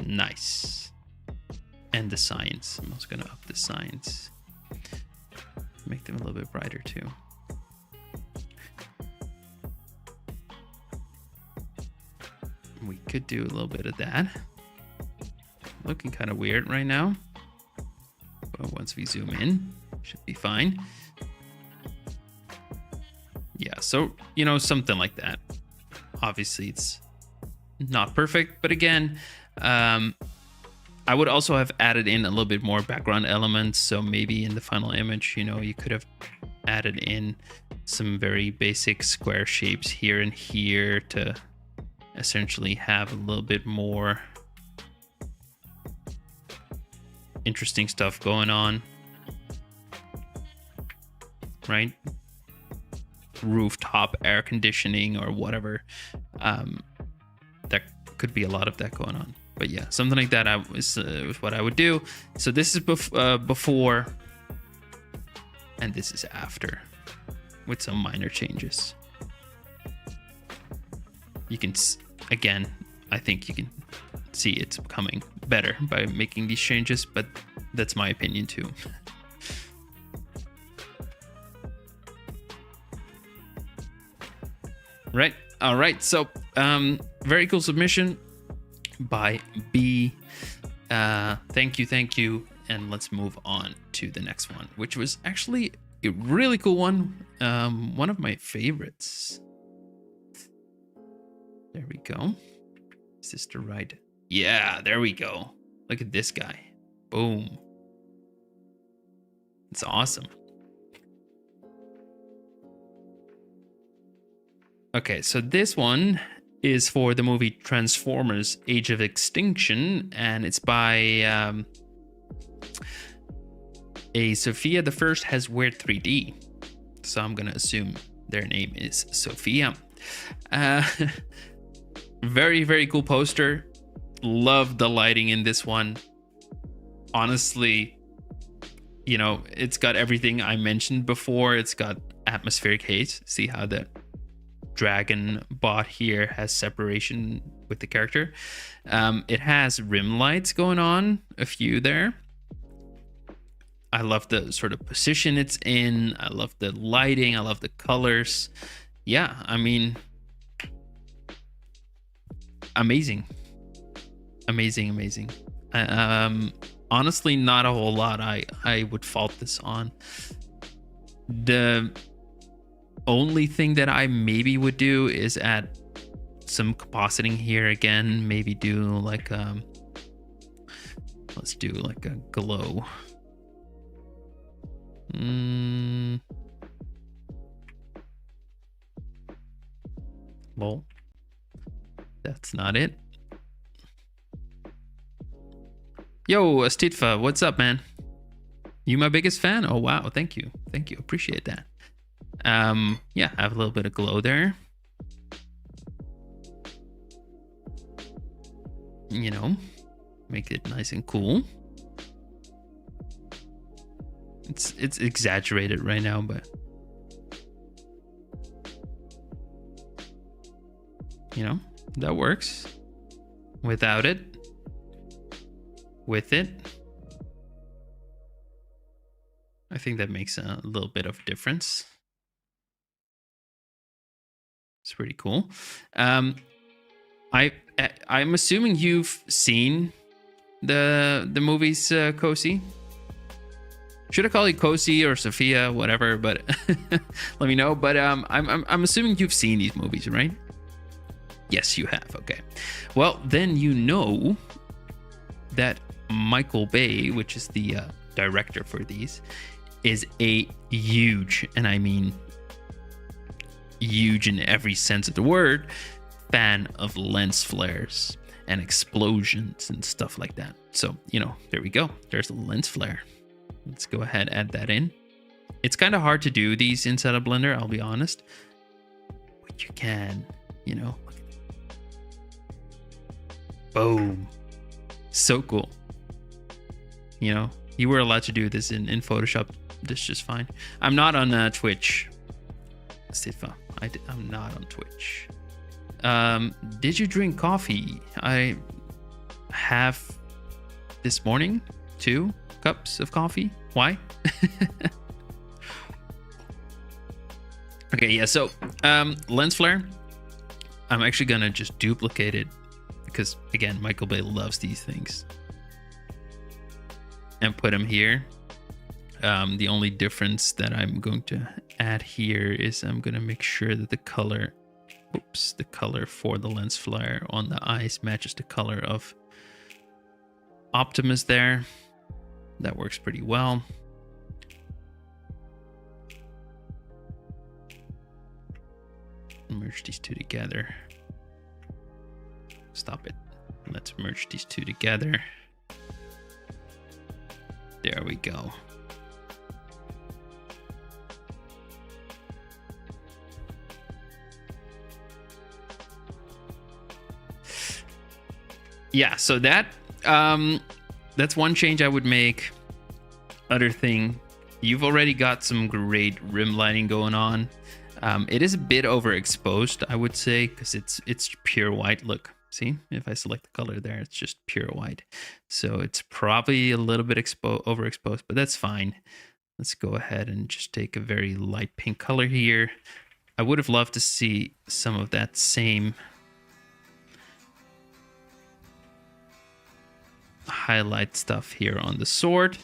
Nice. And the cyan. I'm also gonna up the cyan. Make them a little bit brighter too. We could do a little bit of that. Looking kind of weird right now, but once we zoom in, should be fine. Yeah, so, you know, something like that. Obviously, it's not perfect, but again, I would also have added in a little bit more background elements. So maybe in the final image, you know, you could have added in some very basic square shapes here and here to essentially have a little bit more interesting stuff going on, right? Rooftop air conditioning or whatever. That could be a lot of that going on. But yeah, something like that is what I would do. So this is before, and this is after, with some minor changes. You can, again, I think you can see it's becoming better by making these changes, but that's my opinion too. Right. All right. So, very cool submission by B. Thank you. And let's move on to the next one, which was actually a really cool one. One of my favorites. There we go. Is this the right? Yeah, there we go. Look at this guy. Boom. It's awesome. Okay, so this one is for the movie Transformers: Age of Extinction, and it's by a Sophia the First Has Weird 3D. So I'm gonna assume their name is Sophia. Very, very cool poster. Love the lighting in this one. Honestly, you know, it's got everything I mentioned before. It's got atmospheric haze. See how the dragon bot here has separation with the character. It has rim lights going on, a few there. I love the sort of position it's in. I love the lighting. I love the colors. Yeah, I mean, amazing. Honestly, not a whole lot I would fault this on. The only thing that I maybe would do is add some compositing here again. Maybe do like let's do like a glow. Well, that's not it. Yo, Astitfa, what's up, man? You my biggest fan? Oh wow, thank you, appreciate that. Yeah, have a little bit of glow there. You know, make it nice and cool. It's exaggerated right now, but you know, that works. Without it, with it, I think that makes a little bit of difference. It's pretty cool. Um, I'm assuming you've seen the movies, Kosi. Should I call you Kosi or Sophia, whatever? But let me know. But I'm assuming you've seen these movies, right? Yes, you have. Okay. Well, then you know that Michael Bay, which is the director for these, is a huge, and I mean huge in every sense of the word, fan of lens flares and explosions and stuff like that. So, there we go. There's a lens flare. Let's go ahead, add that in. It's kind of hard to do these inside of Blender, I'll be honest. But you can, Boom. So cool. You were allowed to do this in Photoshop. This is just fine. I'm not on Twitch. Sifa. I'm not on Twitch. Did you drink coffee? I have this morning 2 cups of coffee. Why? Okay, yeah, so lens flare. I'm actually gonna just duplicate it because again, Michael Bay loves these things. And put them here. The only difference that I'm going to add here is I'm gonna make sure that the color for the lens flare on the eyes matches the color of Optimus there. That works pretty well. Merge these two together. Stop it. Let's merge these two together. There we go. Yeah, so that's one change I would make. Other thing, you've already got some great rim lighting going on. It is a bit overexposed, I would say, because it's pure white. Look, see, if I select the color there, it's just pure white. So it's probably a little bit overexposed, but that's fine. Let's go ahead and just take a very light pink color here. I would have loved to see some of that same highlight stuff here on the sword.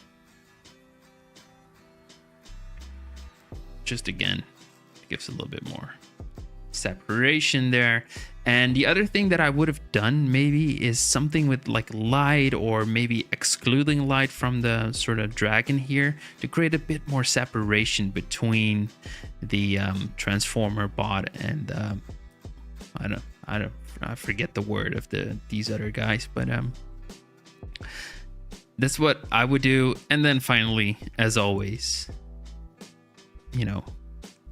Just again, gives a little bit more separation there. And the other thing that I would have done maybe is something with like light, or maybe excluding light from the sort of dragon here to create a bit more separation between the transformer bot and I forget the word of these other guys, but that's what I would do. And then finally, as always,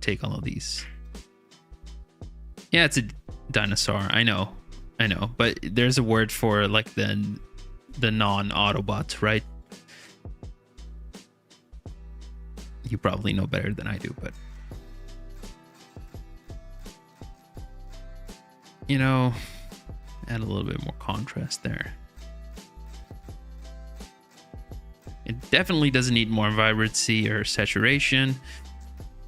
take all of these. Yeah, it's a dinosaur. I know, but there's a word for like the non-Autobots, right? You probably know better than I do, but add a little bit more contrast there. It definitely doesn't need more vibrancy or saturation. A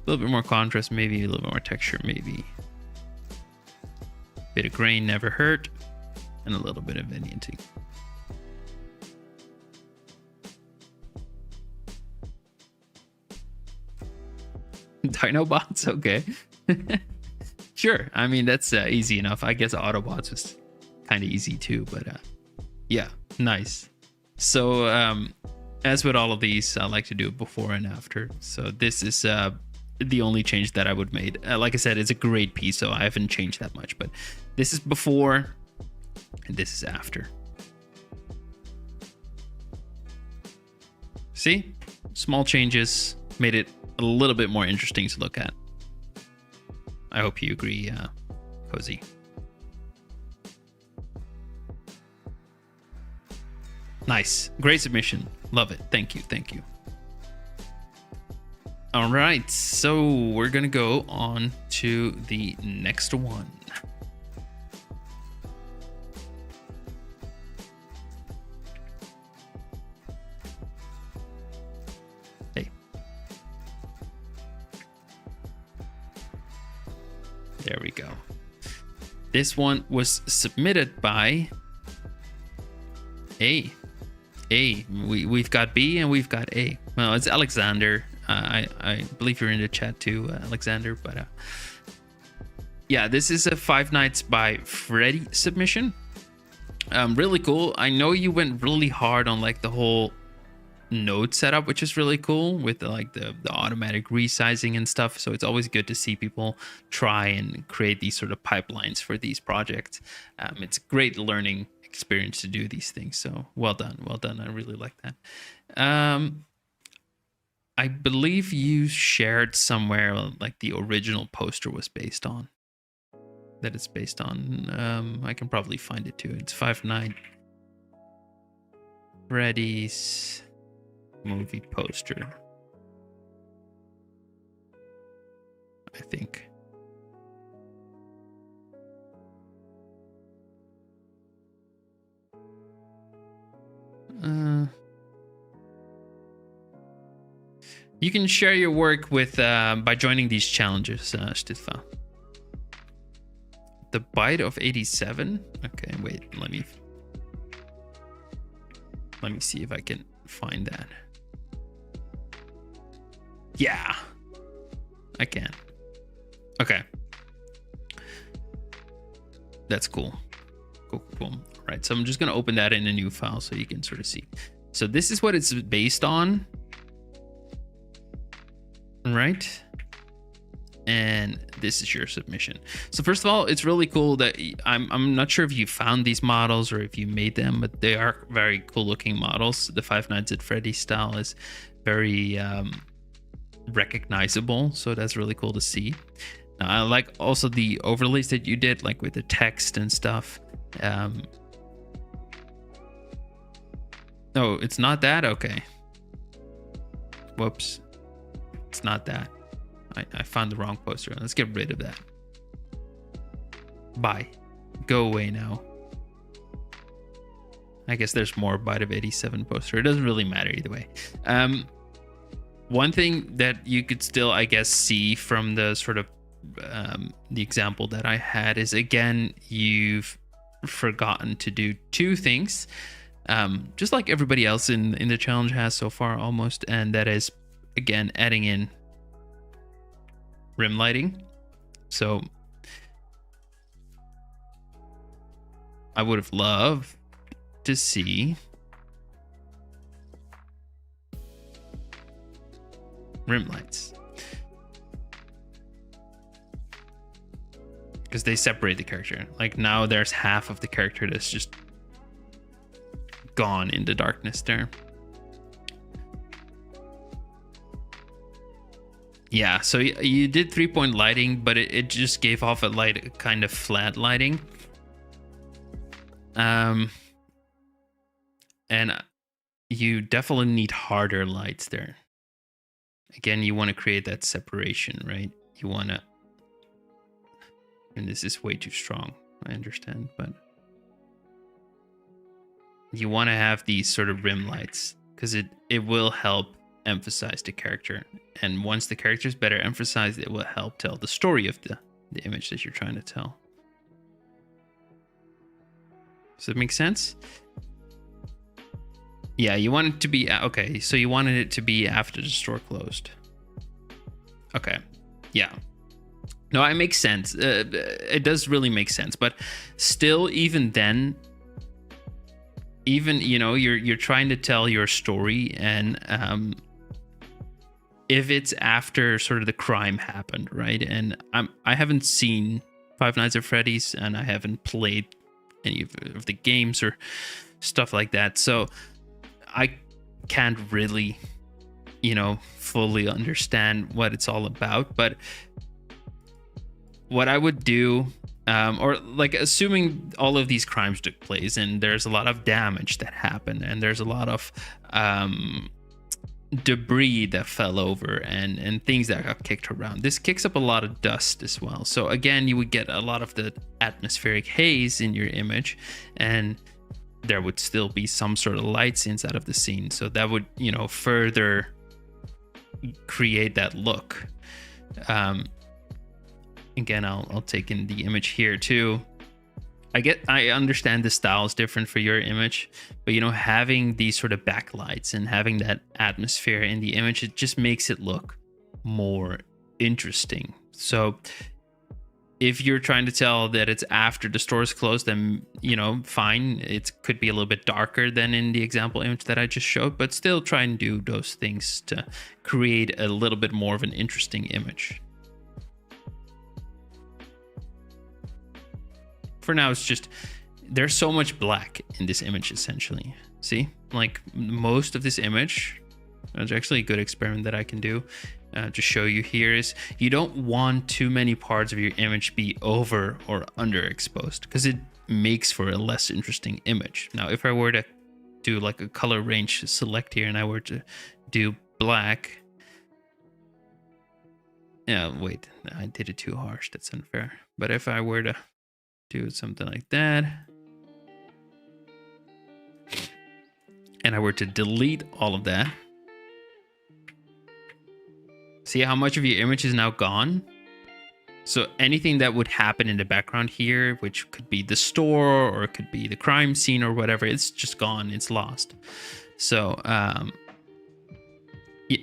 little bit more contrast, maybe a little bit more texture, maybe. Bit of grain never hurt, and a little bit of vignetting. Dinobots, okay. Sure, I mean, that's easy enough. I guess Autobots was kind of easy too, but yeah, nice. So as with all of these, I like to do it before and after. So this is the only change that I would make. Like I said, it's a great piece, so I haven't changed that much, but this is before and this is after. See, small changes made it a little bit more interesting to look at. I hope you agree, Cozy. Nice, great submission, love it. Thank you. All right, so we're gonna go on to the next one. Hey. There we go. This one was submitted by A. We've got B and we've got A. Well, it's Alexander. I believe you're in the chat too, Alexander. But yeah, this is a Five Nights by Freddy submission. Really cool. I know you went really hard on like the whole node setup, which is really cool with the automatic resizing and stuff. So it's always good to see people try and create these sort of pipelines for these projects. It's a great learning experience to do these things. So well done. I really like that. I believe you shared somewhere like the original poster was based on. That it's based on. I can probably find it too. It's Five Nights Freddy's movie poster, I think. You can share your work with by joining these challenges, Stitfa. The Bite of 87. Okay, wait. Let me see if I can find that. Yeah, I can. Okay, that's cool. Cool. All right, so I'm just gonna open that in a new file so you can sort of see. So this is what it's based on, right? And this is your submission. So first of all, it's really cool that I'm not sure if you found these models or if you made them, but they are very cool looking models. The Five Nights at Freddy's style is very recognizable, so that's really cool to see. Now, I like also the overlays that you did, like with the text and stuff. No, it's not that. Okay. Whoops. It's not that. I found the wrong poster. Let's get rid of that. Bye. Go away now. I guess there's more Bite of 87 poster. It doesn't really matter either way. One thing that you could still, I guess, see from the sort of the example that I had is, again, you've forgotten to do two things, just like everybody else in the challenge has so far almost, and that is, again, adding in rim lighting. So I would have loved to see rim lights, because they separate the character. Like now there's half of the character that's just gone in the darkness there. Yeah, so you did 3-point lighting, but it just gave off a light, kind of flat lighting. And you definitely need harder lights there. Again, you want to create that separation, right? You want to, and this is way too strong, I understand, but you want to have these sort of rim lights because it will help emphasize the character, and once the character is better emphasized, it will help tell the story of the image that you're trying to tell. Does that make sense? Yeah, you want it to be okay, so you wanted it to be after the store closed. Okay, yeah, no, it makes sense. It does really make sense, but still, even then, even, you know, you're trying to tell your story, and if it's after sort of the crime happened, right? And I haven't seen Five Nights at Freddy's, and I haven't played any of the games or stuff like that, so I can't really, you know, fully understand what it's all about. But what I would do, or like assuming all of these crimes took place and there's a lot of damage that happened and there's a lot of debris that fell over and things that got kicked around, this kicks up a lot of dust as well. So again, you would get a lot of the atmospheric haze in your image, and there would still be some sort of lights inside of the scene, so that would, you know, further create that look. Again, I'll take in the image here too. I understand the style is different for your image, but having these sort of backlights and having that atmosphere in the image, it just makes it look more interesting. So if you're trying to tell that it's after the store is closed, then fine, it could be a little bit darker than in the example image that I just showed, but still try and do those things to create a little bit more of an interesting image. For now, it's just there's so much black in this image, essentially. See, like most of this image, there's actually a good experiment that I can do to show you here is you don't want too many parts of your image be over or underexposed, because it makes for a less interesting image. Now, if I were to do like a color range select here and I were to do black, wait, I did it too harsh. That's unfair. But if I were to do something like that, and I were to delete all of that, see how much of your image is now gone? So anything that would happen in the background here, which could be the store or it could be the crime scene or whatever, it's just gone, it's lost. So, yeah,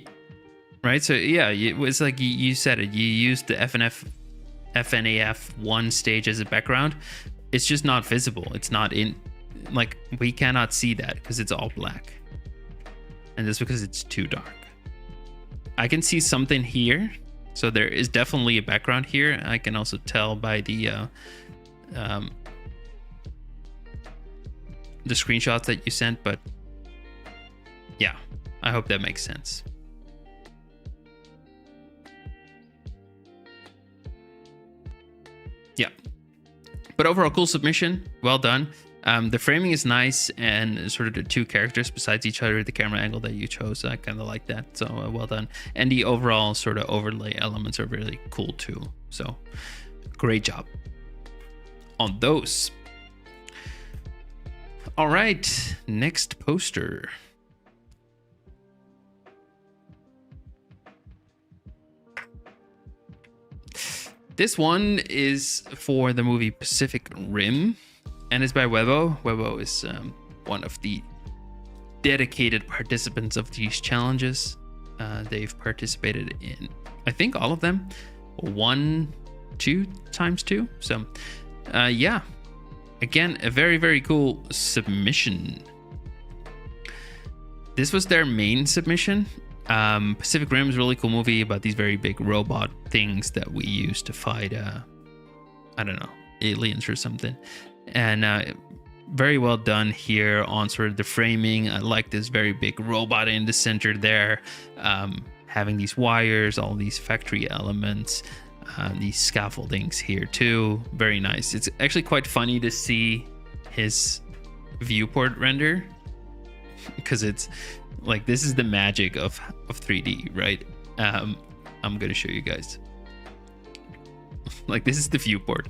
right? So yeah, it was like you said it, you used the FNAF1 stage as a background. It's just not visible. It's not in, like, we cannot see that because it's all black. And that's because it's too dark. I can see something here. So there is definitely a background here. I can also tell by the screenshots that you sent, but yeah, I hope that makes sense. Yeah, but overall, cool submission. Well done. The framing is nice, and sort of the two characters besides each other, the camera angle that you chose, I kind of like that. So well done. And the overall sort of overlay elements are really cool too. So great job on those. All right, next poster. This one is for the movie Pacific Rim, and it's by Webo. Webo is one of the dedicated participants of these challenges. They've participated in, I think, all of them. 1, 2 times 2. So, yeah. Again, a very, very cool submission. This was their main submission. Pacific Rim is a really cool movie about these very big robot things that we use to fight, I don't know, aliens or something. And very well done here on sort of the framing. I like this very big robot in the center there, having these wires, all these factory elements, these scaffoldings here too. Very nice. It's actually quite funny to see his viewport render, because it's like, this is the magic of 3D, right? I'm gonna show you guys. Like, this is the viewport.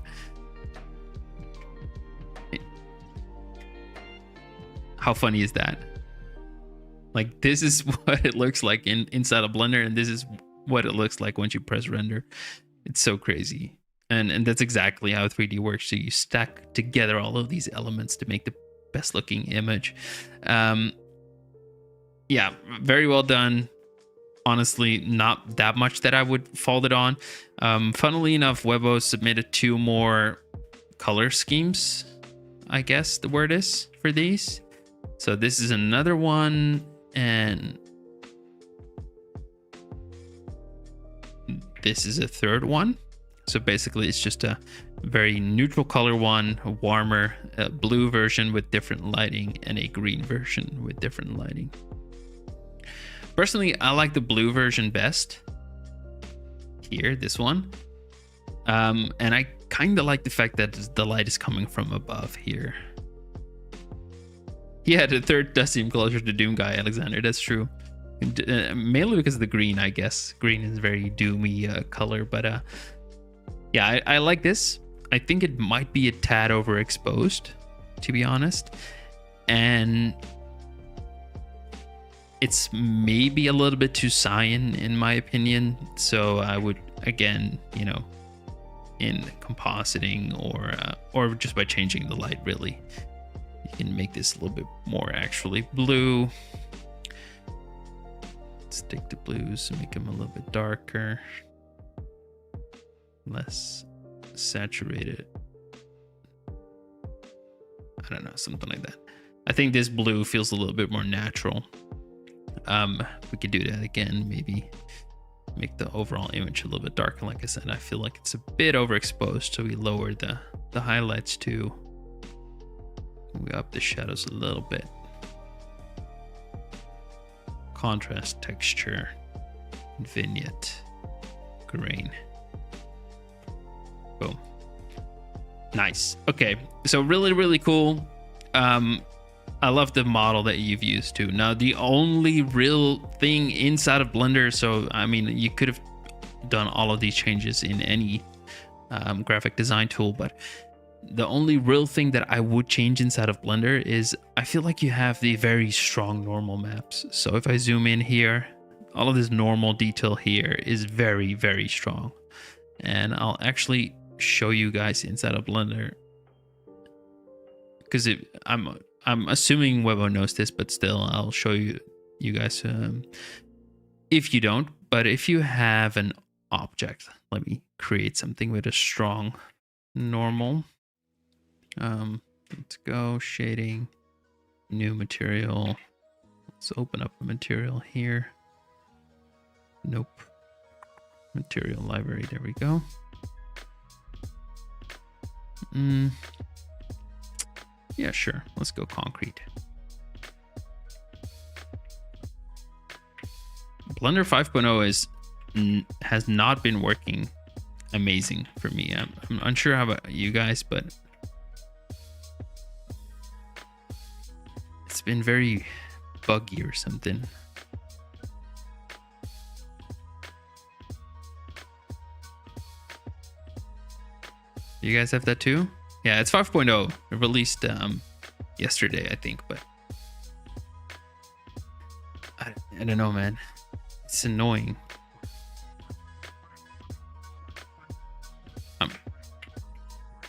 How funny is that? Like, this is what it looks like inside a Blender, and this is what it looks like once you press render. It's so crazy. And that's exactly how 3D works. So you stack together all of these elements to make the best looking image. Yeah, very well done. Honestly, not that much that I would fault it on. Funnily enough, Webo submitted 2 more color schemes, I guess the word is, for these. So this is another one, and this is a third one. So basically it's just a very neutral color one, a warmer blue version with different lighting, and a green version with different lighting. Personally, I like the blue version best. Here, this one. And I kind of like the fact that the light is coming from above here. Yeah, the third does seem closer to Doom Guy, Alexander. That's true. Mainly because of the green, I guess. Green is a very doomy color, but yeah, I like this. I think it might be a tad overexposed, to be honest. And it's maybe a little bit too cyan in my opinion. So I would, again, in compositing or just by changing the light. Really, you can make this a little bit more actually blue. Let's take the blues and make them a little bit darker, less saturated. I don't know, something like that. I think this blue feels a little bit more natural. We could do that again, maybe make the overall image a little bit darker. Like I said, I feel like it's a bit overexposed, so we lowered the highlights too. We up the shadows a little bit. Contrast, texture, vignette, grain. Boom. Nice. Okay, so really cool. I love the model that you've used too. Now, the only real thing inside of Blender, so I mean, you could have done all of these changes in any graphic design tool, but the only real thing that I would change inside of Blender is I feel like you have the very strong normal maps. So if I zoom in here, all of this normal detail here is very strong. And I'll actually show you guys inside of Blender, because I'm assuming Webo knows this, but still I'll show you guys if you don't. But if you have an object, let me create something with a strong normal. Let's go shading, new material. Let's open up a material here. Nope. Material library, there we go. Yeah, sure. Let's go concrete. Blender 5.0 has not been working amazing for me. I'm unsure how about you guys, but it's been very buggy or something. You guys have that too? Yeah, it's 5.0. It released yesterday, I think, but I don't know, man. It's annoying. I'm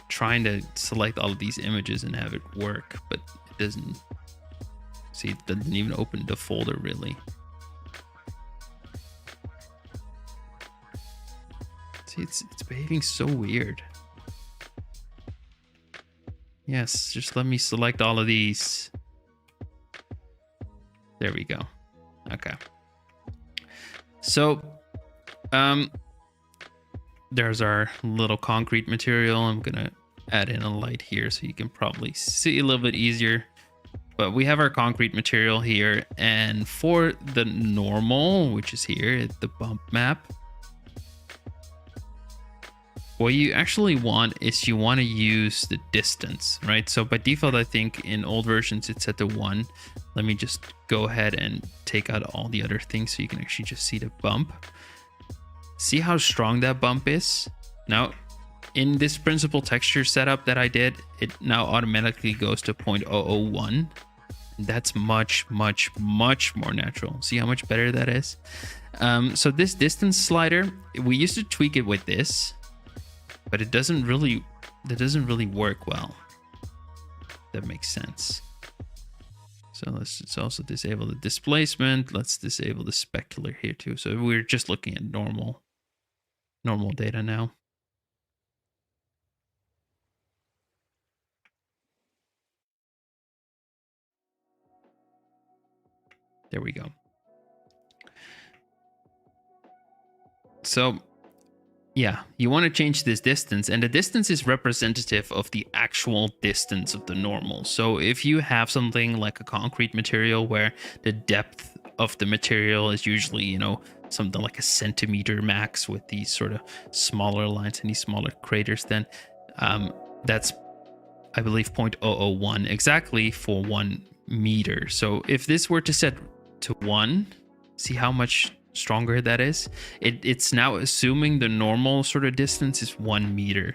trying to select all of these images and have it work, but it doesn't. See, it doesn't even open the folder really. See, it's behaving so weird. Yes, just let me select all of these. There we go. Okay. So, there's our little concrete material. I'm gonna add in a light here so you can probably see a little bit easier. But we have our concrete material here, and for the normal, which is here, the bump map, what you actually want is you want to use the distance, right? So by default, I think in old versions it's set to 1. Let me just go ahead and take out all the other things so you can actually just see the bump. See how strong that bump is? Now, in this principal texture setup that I did, it now automatically goes to 0.001. That's much more natural. See how much better that is? So this distance slider, we used to tweak it with this, but it doesn't really work well. That makes sense. So let's also disable the displacement. Let's disable the specular here too. So we're just looking at normal data now. There we go. So yeah, you want to change this distance, and the distance is representative of the actual distance of the normal. So if you have something like a concrete material where the depth of the material is usually, you know, something like a centimeter max with these sort of smaller lines and these smaller craters, then that's, I believe, 0.001 exactly for 1 meter. So if this were to set to 1, see how much stronger that is? It's now assuming the normal sort of distance is 1 meter,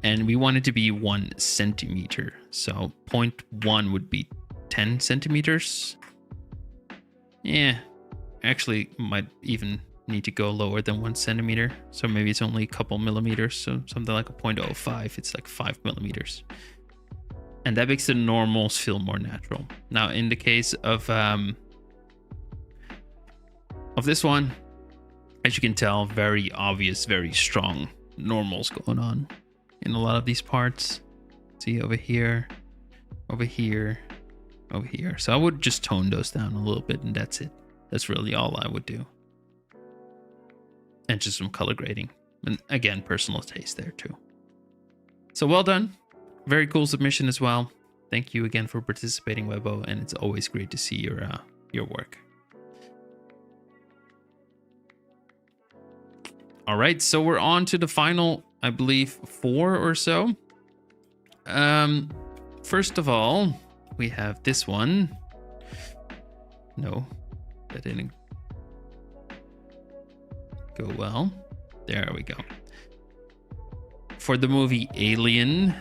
and we want it to be 1 centimeter. So 0.1 would be 10 centimeters. Yeah, actually might even need to go lower than 1 centimeter. So maybe it's only a couple millimeters. So something like a 0.05, it's like 5 millimeters. And that makes the normals feel more natural. Now, in the case of this one, as you can tell, very obvious, very strong normals going on in a lot of these parts. See over here, over here, over here. So I would just tone those down a little bit, and that's it. That's really all I would do. And just some color grading. And again, personal taste there too. So well done. Very cool submission as well. Thank you again for participating, Webbo, and it's always great to see your work. All right, so we're on to the final, I believe, 4 or so. First of all, we have this one. No, that didn't go well. There we go. For the movie Alien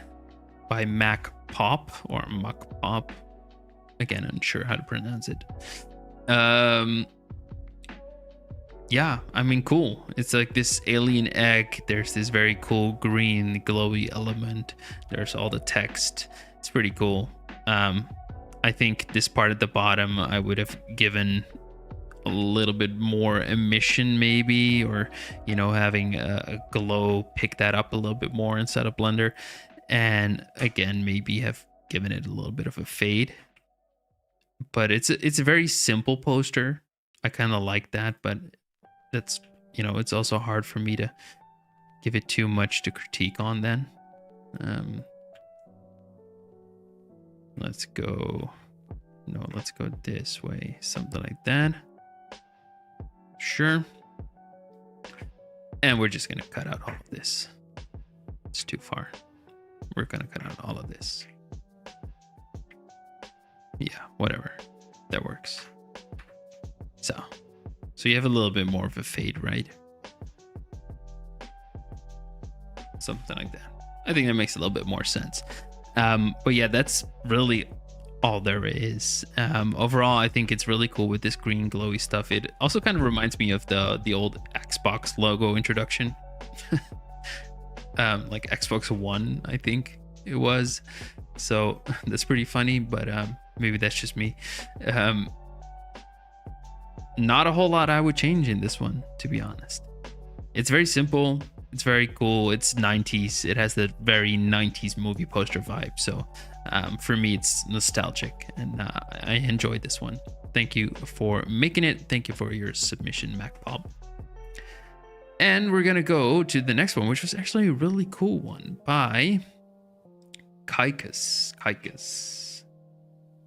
by Mac Pop or Muck Pop. Again, unsure how to pronounce it. Yeah, I mean, cool. It's like this alien egg. There's this very cool green glowy element. There's all the text. It's pretty cool. I think this part at the bottom, I would have given a little bit more emission maybe, or, you know, having a glow pick that up a little bit more inside of Blender. And again, maybe have given it a little bit of a fade. But it's a very simple poster. I kind of like that, but that's, you know, it's also hard for me to give it too much to critique on then. Let's go this way, something like that. Sure. And we're just gonna cut out all of this. It's too far. We're gonna cut out all of this. Yeah, whatever. That works. So you have a little bit more of a fade, right? Something like that. I think that makes a little bit more sense. But yeah, that's really all there is. Overall, I think it's really cool with this green glowy stuff. It also kind of reminds me of the old Xbox logo introduction. Like Xbox One, I think it was. So that's pretty funny, but maybe that's just me. Not a whole lot I would change in this one, to be honest. It's very simple. It's very cool. It's 90s. It has the very 90s movie poster vibe. So for me, it's nostalgic, and I enjoyed this one. Thank you for making it. Thank you for your submission, MacPop. And we're going to go to the next one, which was actually a really cool one by Kaikus. Kaikus.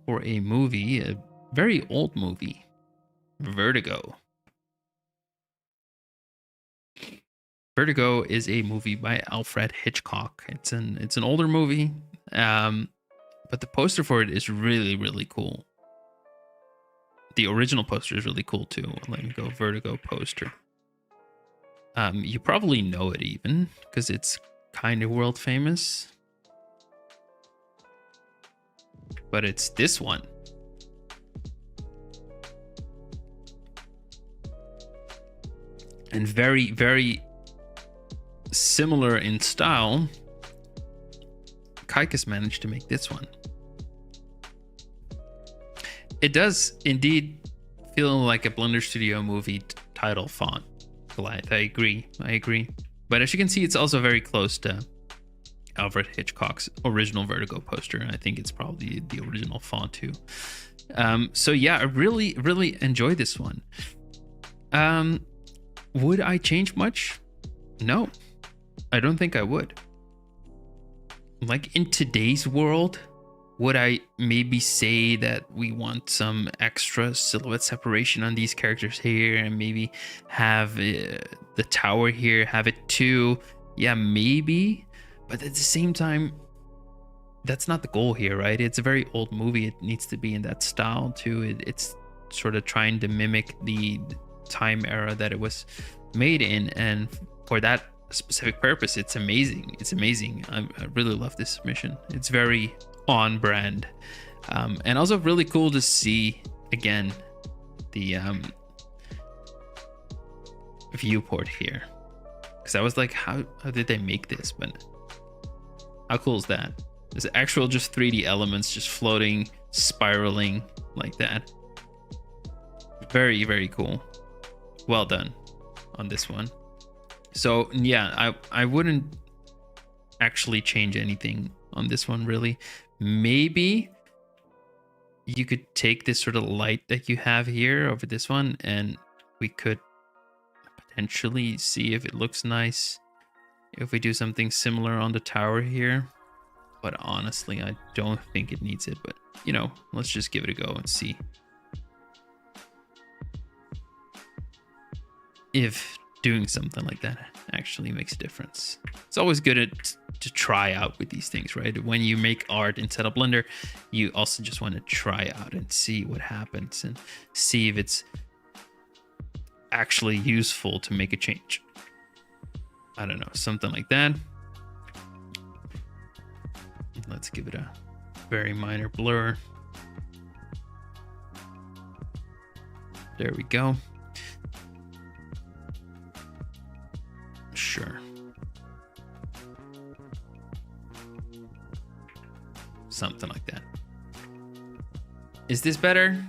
For a movie, a very old movie, Vertigo. Vertigo is a movie by Alfred Hitchcock. It's an older movie, but the poster for it is really, really cool. The original poster is really cool too. Let me go Vertigo poster. You probably know it even because it's kind of world famous. But it's this one. And very, very similar in style. Kaikus managed to make this one. It does indeed feel like a Blender Studio movie title font. Glad. I agree. But as you can see, it's also very close to Alfred Hitchcock's original Vertigo poster. I think it's probably the original font too. So yeah, I really, really enjoyed this one. Would I change much? No, I don't think I would. Like in today's world, would I maybe say that we want some extra silhouette separation on these characters here and maybe have the tower here, have it too? Yeah, maybe. But at the same time, that's not the goal here, right? It's a very old movie. It needs to be in that style too. It's sort of trying to mimic the time era that it was made in. And for that specific purpose, it's amazing. It's amazing. I really love this submission. It's very on brand, and also really cool to see again the viewport here, because I was like, how did they make this? But how cool is that? There's actual just 3D elements just floating, spiraling like that. Very, very cool. Well done on this one. So yeah, I wouldn't actually change anything on this one really. Maybe you could take this sort of light that you have here over this one, and we could potentially see if it looks nice if we do something similar on the tower here. But honestly, I don't think it needs it. But, you know, let's just give it a go and see if doing something like that actually makes a difference. It's always good to try out with these things, right? When you make art inside of Blender, you also just want to try out and see what happens and see if it's actually useful to make a change. I don't know, something like that. Let's give it a very minor blur. There we go. Sure. Something like that. Is this better?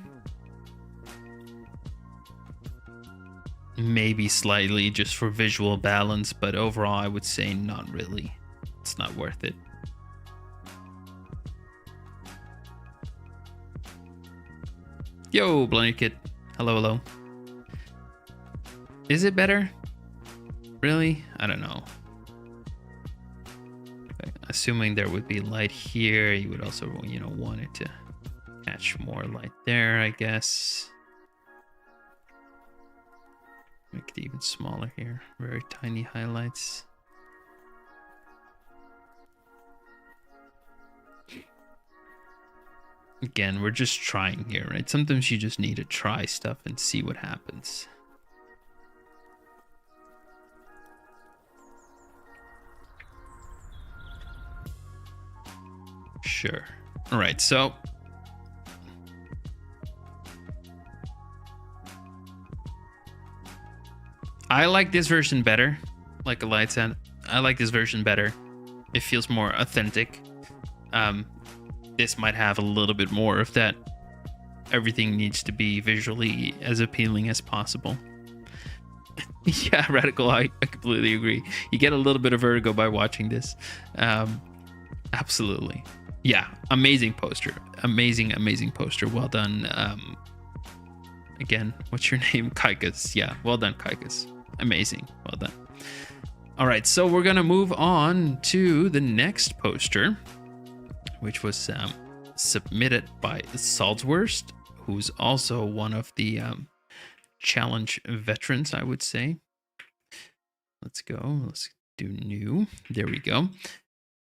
Maybe slightly just for visual balance, but overall I would say not really. It's not worth it. Yo, Blender Kid. Hello, hello. Is it better? Really? I don't know. Okay, assuming there would be light here, you would also, you know, want it to catch more light there, I guess. Make it even smaller here. Very tiny highlights. Again, we're just trying here, right? Sometimes you just need to try stuff and see what happens. Sure. All right, so I like this version better. Like a light said, I like this version better. It feels more authentic. This might have a little bit more of that. Everything needs to be visually as appealing as possible. Yeah, Radical, I completely agree. You get a little bit of vertigo by watching this. Absolutely. Yeah, amazing poster. Amazing poster. Well done. Again, what's your name? Kaikas. Yeah, well done, Kaikas. Amazing. Well done. All right, so we're going to move on to the next poster, which was submitted by Salzwurst, who's also one of the challenge veterans, I would say. Let's go. Let's do new. There we go.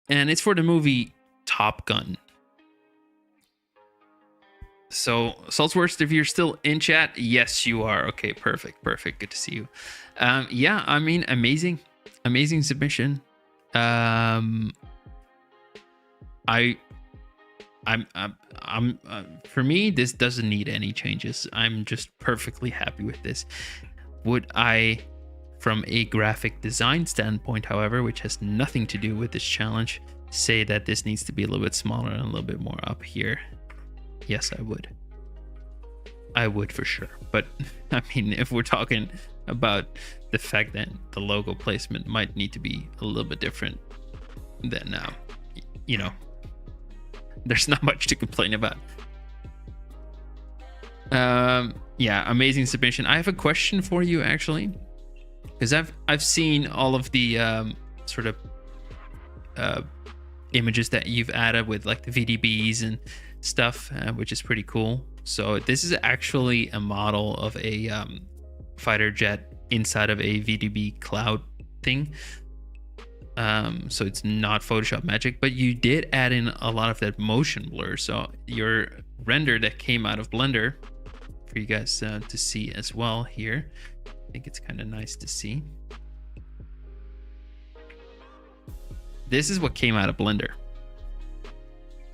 And it's for the movie Top Gun. So, Salzwurst, if you're still in chat, yes, you are. Okay, perfect. Good to see you. Yeah, I mean, amazing submission. I'm for me, this doesn't need any changes. I'm just perfectly happy with this. Would I, from a graphic design standpoint, however, which has nothing to do with this challenge, say that this needs to be a little bit smaller and a little bit more up here? Yes, I would. I would for sure. But I mean, if we're talking about the fact that the logo placement might need to be a little bit different, then you know, there's not much to complain about. Yeah, amazing submission. I have a question for you actually, because I've seen all of the sort of images that you've added with like the VDBs and stuff, which is pretty cool. So this is actually a model of a fighter jet inside of a VDB cloud thing. So it's not Photoshop magic, but you did add in a lot of that motion blur. So your render that came out of Blender for you guys to see as well here. I think it's kind of nice to see. This is what came out of Blender.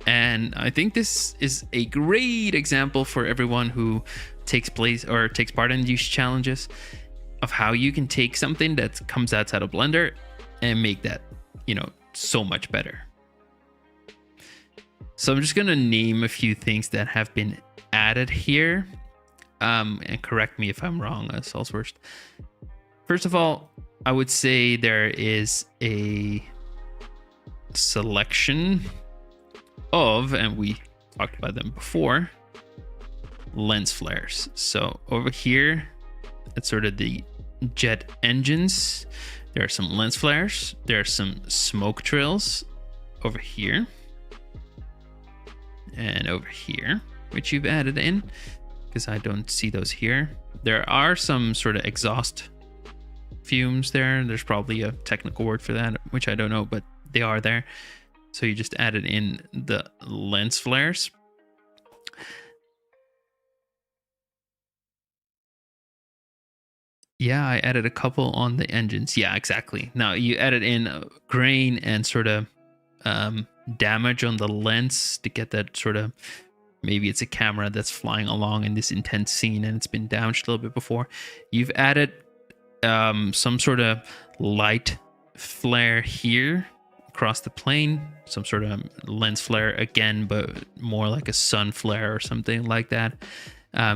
And I think this is a great example for everyone who takes part in these challenges. of how you can take something that comes outside of Blender and make that, so much better. So I'm just gonna name a few things that have been added here, and correct me if I'm wrong, Salzwurst. First of all, I would say there is a selection of, and we talked about them before, lens flares. So over here, it's sort of the jet engines. There are some lens flares. There are some smoke trails over here and over here, which you've added in because I don't see those here. There are some sort of exhaust fumes there. There's probably a technical word for that, which I don't know, but they are there. So you just added in the lens flares. Yeah, I added a couple on the engines. Yeah, exactly. Now you added in grain and sort of damage on the lens to get that sort of, maybe it's a camera that's flying along in this intense scene and it's been damaged a little bit before. You've added some sort of light flare here across the plane, some sort of lens flare again, but more like a sun flare or something like that.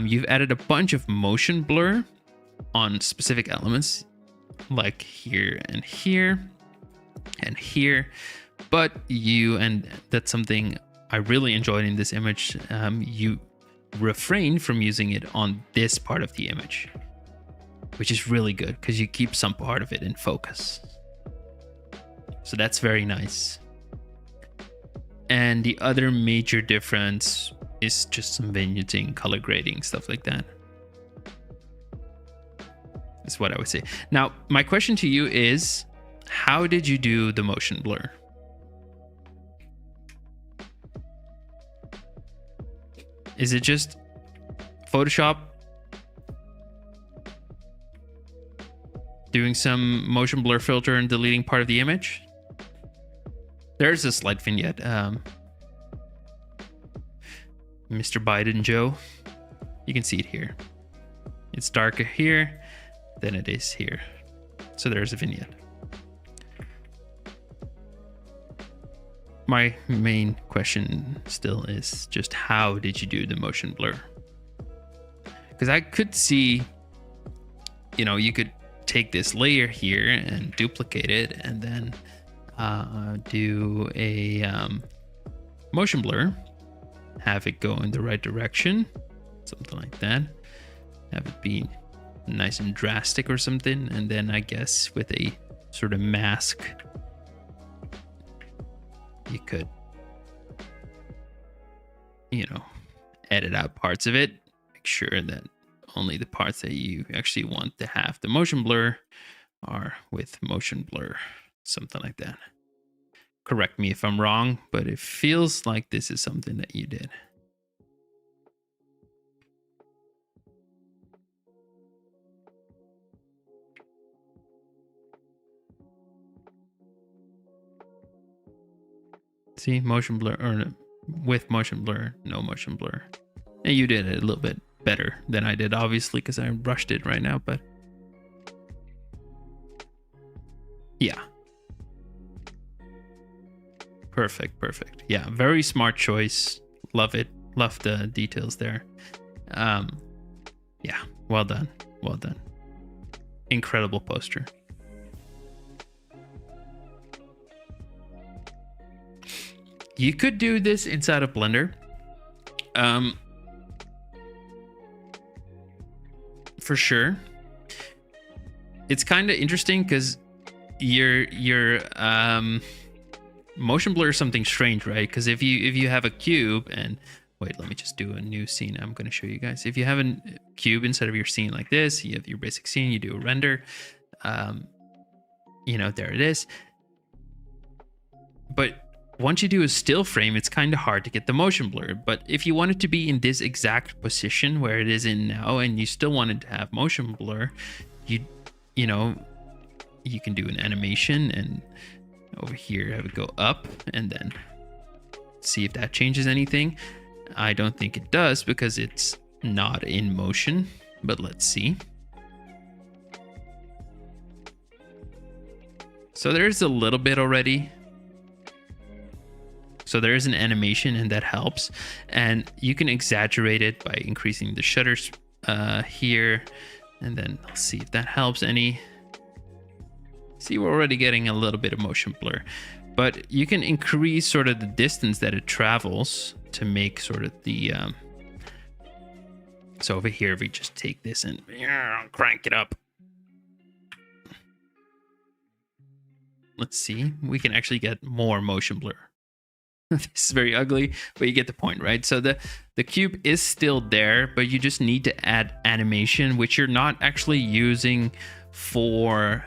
You've added a bunch of motion blur on specific elements, like here and here and here, but and that's something I really enjoyed in this image, you refrain from using it on this part of the image, which is really good because you keep some part of it in focus. So that's very nice. And the other major difference is just some vignetting, color grading, stuff like that. Is what I would say. Now, my question to you is, how did you do the motion blur? Is it just Photoshop doing some motion blur filter and deleting part of the image? There's a slight vignette. Mr. Biden Joe. You can see it here. It's darker here than it is here. So there's a vignette. My main question still is just, how did you do the motion blur? Because I could see, you could take this layer here and duplicate it and then do a motion blur, have it go in the right direction, something like that, have it be nice and drastic or something, and then I guess with a sort of mask you could edit out parts of it, make sure that only the parts that you actually want to have the motion blur are with motion blur, something like that. Correct me if I'm wrong, but it feels like this is something that you did. See, motion blur, or with motion blur, no motion blur. And you did it a little bit better than I did, obviously, because I rushed it right now, but yeah. Perfect. Yeah, very smart choice. Love it. Love the details there. Yeah, well done. Incredible poster. You could do this inside of Blender. For sure. It's kind of interesting because your motion blur is something strange, right? Because if you have a cube and wait, let me just do a new scene. I'm going to show you guys. If you have a cube instead of your scene like this, you have your basic scene, you do a render. There it is. But once you do a still frame, it's kind of hard to get the motion blur. But if you want it to be in this exact position where it is in now, and you still wanted to have motion blur, you can do an animation and over here have it go up and then see if that changes anything. I don't think it does because it's not in motion, but let's see. So there's a little bit already. So there is an animation, and that helps. And you can exaggerate it by increasing the shutters here. And then I'll see if that helps any. See, we're already getting a little bit of motion blur. But you can increase sort of the distance that it travels to make sort of the... So over here, if we just take this and crank it up. Let's see. We can actually get more motion blur. This is very ugly, but you get the point, right? So the cube is still there, but you just need to add animation, which you're not actually using for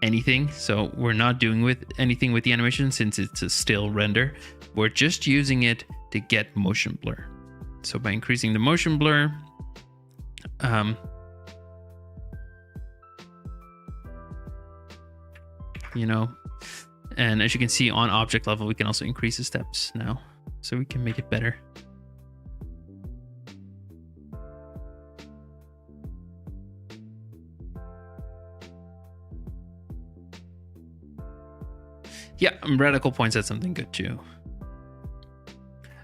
anything. So we're not doing with anything with the animation since it's a still render. We're just using it to get motion blur. So by increasing the motion blur, you know, and as you can see on object level, we can also increase the steps now, so we can make it better. Yeah, Radical points out something good too.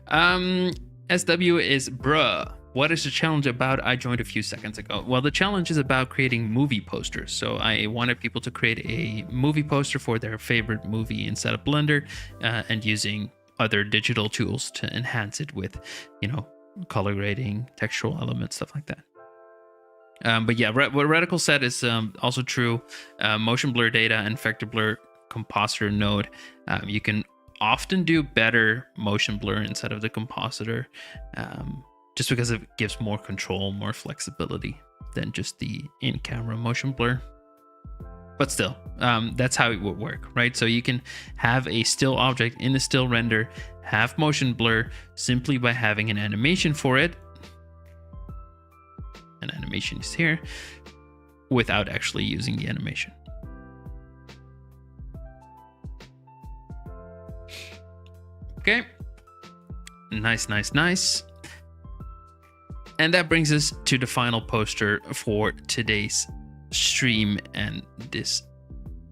SW is bruh. What is the challenge about? I joined a few seconds ago. Well, the challenge is about creating movie posters. So I wanted people to create a movie poster for their favorite movie inside of Blender, and using other digital tools to enhance it with, you know, color grading, textural elements, stuff like that. But yeah, what Radical said is also true. Motion blur data and vector blur compositor node. You can often do better motion blur inside of the compositor. Just because it gives more control, more flexibility than just the in-camera motion blur. But still, that's how it would work, right? So you can have a still object in a still render, have motion blur simply by having an animation for it. An animation is here, without actually using the animation. Okay. Nice, nice, nice. And that brings us to the final poster for today's stream and this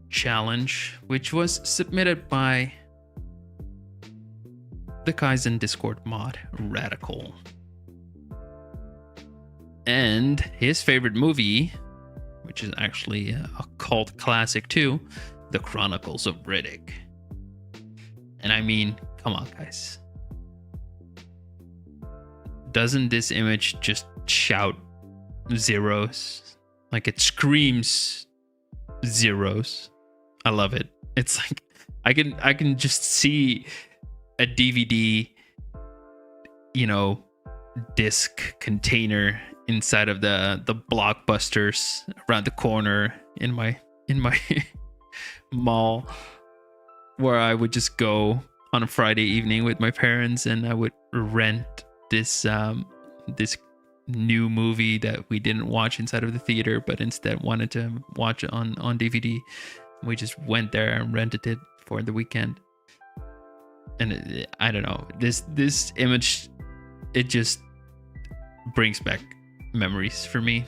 challenge, which was submitted by the Kaizen Discord mod, Radical. And his favorite movie, which is actually a cult classic too, The Chronicles of Riddick. And I mean, come on, guys. Doesn't this image just shout zeros? Like, it screams zeros. I love it. It's like I can just see a DVD, you know, disc container inside of the Blockbusters around the corner in my mall, where I would just go on a Friday evening with my parents, and I would rent this new movie that we didn't watch inside of the theater, but instead wanted to watch on DVD. We just went there and rented it for the weekend. And I don't know, this image, it just brings back memories for me.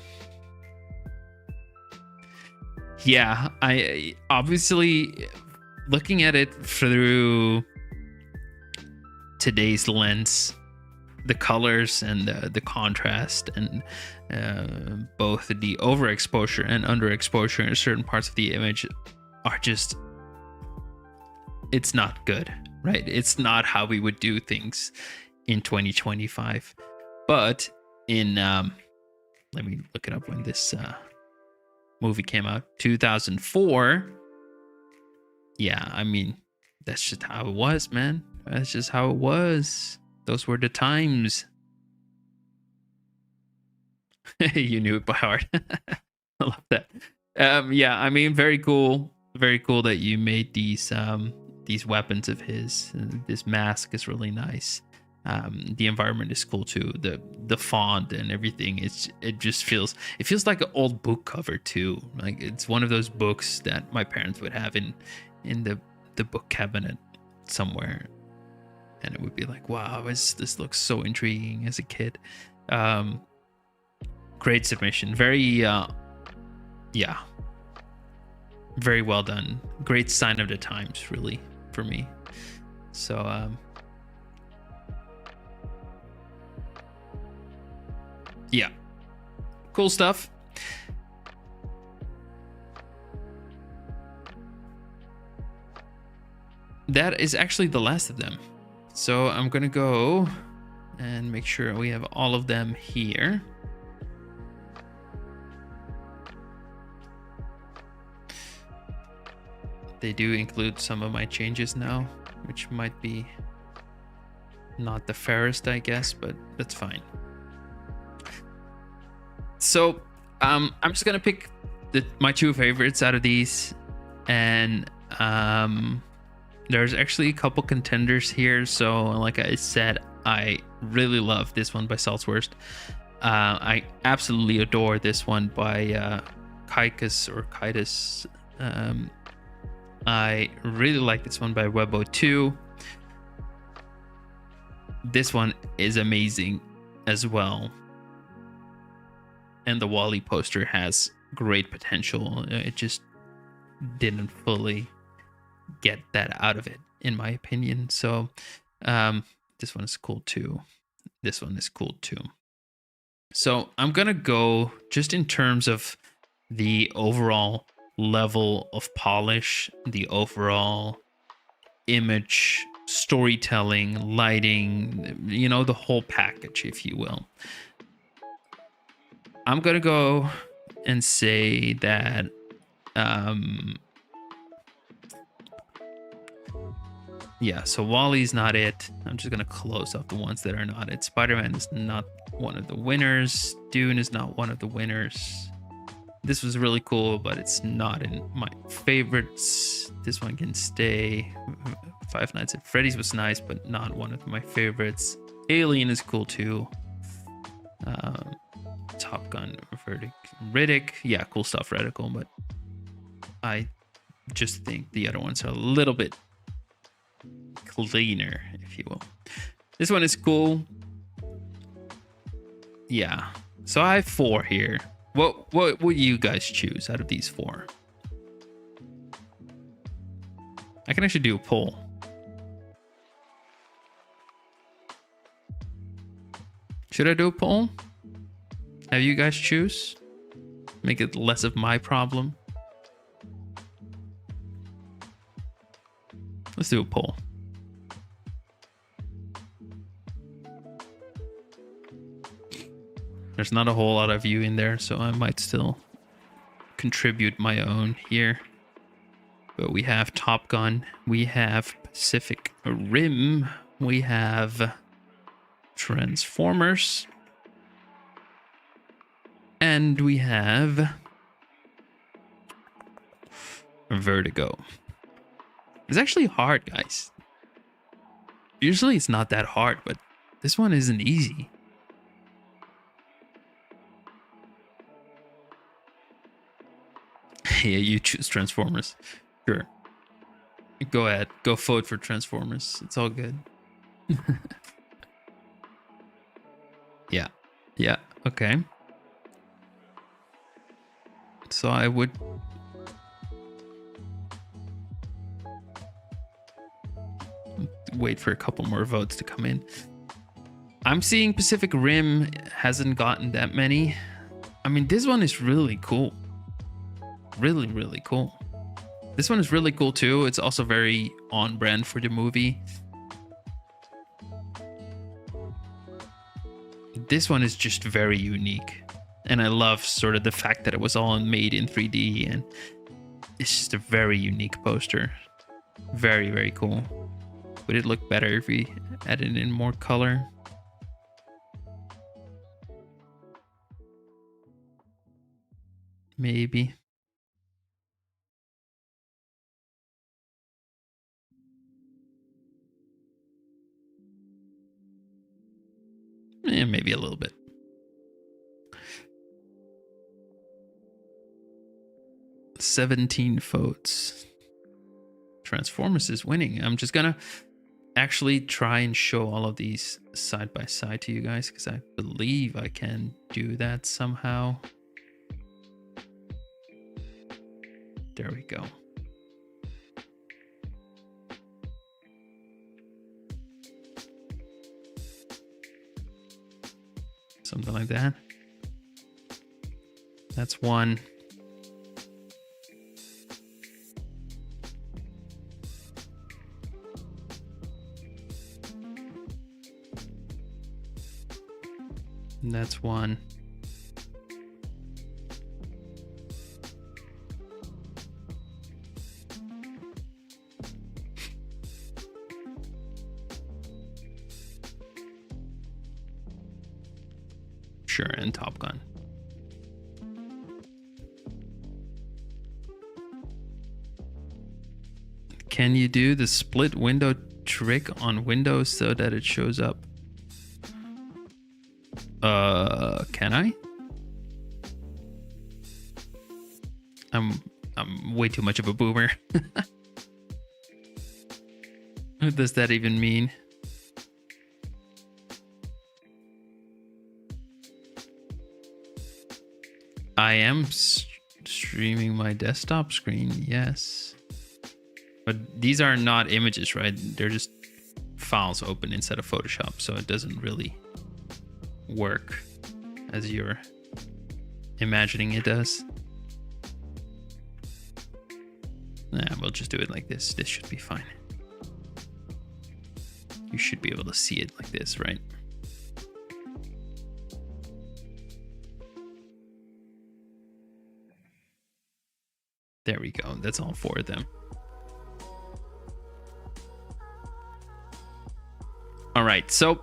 Yeah, I obviously, looking at it through today's lens, the colors and the contrast and both the overexposure and underexposure in certain parts of the image are just, it's not good, right? It's not how we would do things in 2025. But in let me look it up when this movie came out, 2004. Yeah, I mean, that's just how it was, man. That's just how it was. Those were the times. You knew it by heart. I love that. Yeah, I mean, very cool. Very cool that you made these weapons of his. This mask is really nice. The environment is cool too. The font and everything. It feels like an old book cover too. Like, it's one of those books that my parents would have in the book cabinet somewhere. And it would be like, wow, this looks so intriguing as a kid. Great submission. Very, yeah. Very well done. great sign of the times, really, for me. So yeah, cool stuff. That is actually the last of them. So I'm gonna go and make sure we have all of them here. They do include some of my changes now, which might be not the fairest, I guess, but that's fine. So I'm just gonna pick my two favorites out of these, and there's actually a couple contenders here. So like I said, I really love this one by Saltzwurst. I absolutely adore this one by Kaikus or Kaitis. I really like this one by Webo 2. This one is amazing as well. And the Wally poster has great potential. It just didn't fully get that out of it, in my opinion. So this one is cool too. This one is cool too. So I'm gonna go just in terms of the overall level of polish, the overall image, storytelling, lighting, you know, the whole package, if you will. I'm gonna go and say that yeah, so Wally's not it. I'm just gonna close off the ones that are not it. Spider-Man is not one of the winners. Dune is not one of the winners. This was really cool, but it's not in my favorites. This one can stay. Five Nights at Freddy's was nice, but not one of my favorites. Alien is cool too. Top Gun, Riddick. Yeah, cool stuff, Radical, but I just think the other ones are a little bit cleaner, if you will. This one is cool. Yeah. So I have 4 here. What would you guys choose out of these 4? I can actually do a poll. Should I do a poll? Have you guys choose? Make it less of my problem. Let's do a poll. There's not a whole lot of you in there, so I might still contribute my own here. But we have Top Gun, we have Pacific Rim, we have Transformers, and we have Vertigo. It's actually hard, guys. Usually it's not that hard, but this one isn't easy. Yeah, you choose Transformers. Sure. Go ahead. Go vote for Transformers. It's all good. Yeah. Yeah. Okay. So I would... wait for a couple more votes to come in. I'm seeing Pacific Rim hasn't gotten that many. I mean, this one is really cool. Really, really cool. This one is really cool too. It's also very on brand for the movie. This one is just very unique. And I love sort of the fact that it was all made in 3D, and it's just a very unique poster. Very, very cool. Would it look better if we added in more color? Maybe. Maybe a little bit. $17 votes. Transformers is winning. I'm just gonna actually try and show all of these side by side to you guys, because I believe I can do that somehow. There we go. Something like that. That's one. And that's one. Sure, and Top Gun. Can you do the split window trick on Windows so that it shows up? Can I? I'm way too much of a boomer. What does that even mean? I am streaming my desktop screen, yes. But these are not images, right? They're just files open inside of Photoshop, so it doesn't really work as you're imagining it does. Nah, we'll just do it like this. This should be fine. You should be able to see it like this, right? There we go. That's all four of them. All right. So,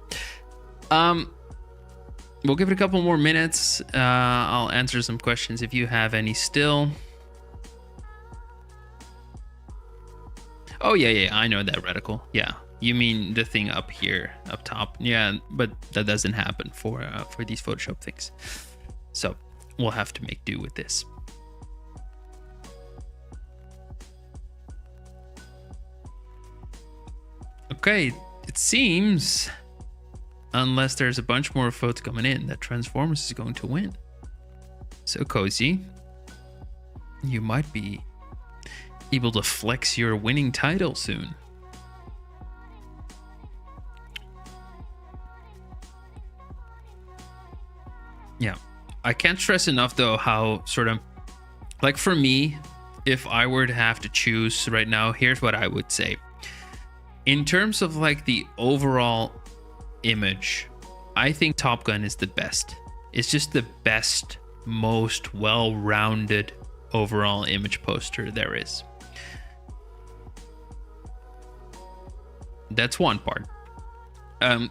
we'll give it a couple more minutes. I'll answer some questions if you have any still. Oh, yeah. I know that reticle. Yeah. You mean the thing up here, up top. Yeah, but that doesn't happen for these Photoshop things. So we'll have to make do with this. Okay, it seems, unless there's a bunch more votes coming in, that Transformers is going to win. So Cozy, you might be able to flex your winning title soon. Yeah, I can't stress enough though how sort of, like for me, if I were to have to choose right now, here's what I would say. In terms of like the overall image, I think Top Gun is the best. It's just the best, most well-rounded overall image poster there is. That's one part.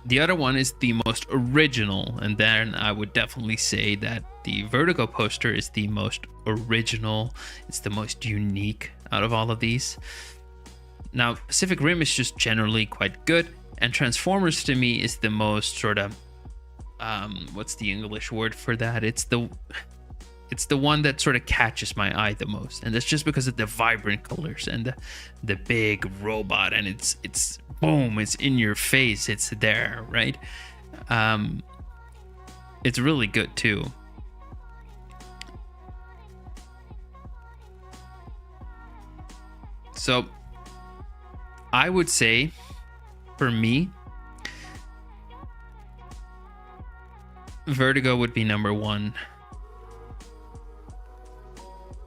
The other one is the most original, and then I would definitely say that the Vertigo poster is the most original. It's the most unique out of all of these. Now, Pacific Rim is just generally quite good, and Transformers to me is the most sort of, what's the English word for that? It's the one that sort of catches my eye the most, and that's just because of the vibrant colors and the big robot, and it's boom, it's in your face, it's there, right? It's really good too. So I would say, for me, Vertigo would be number one.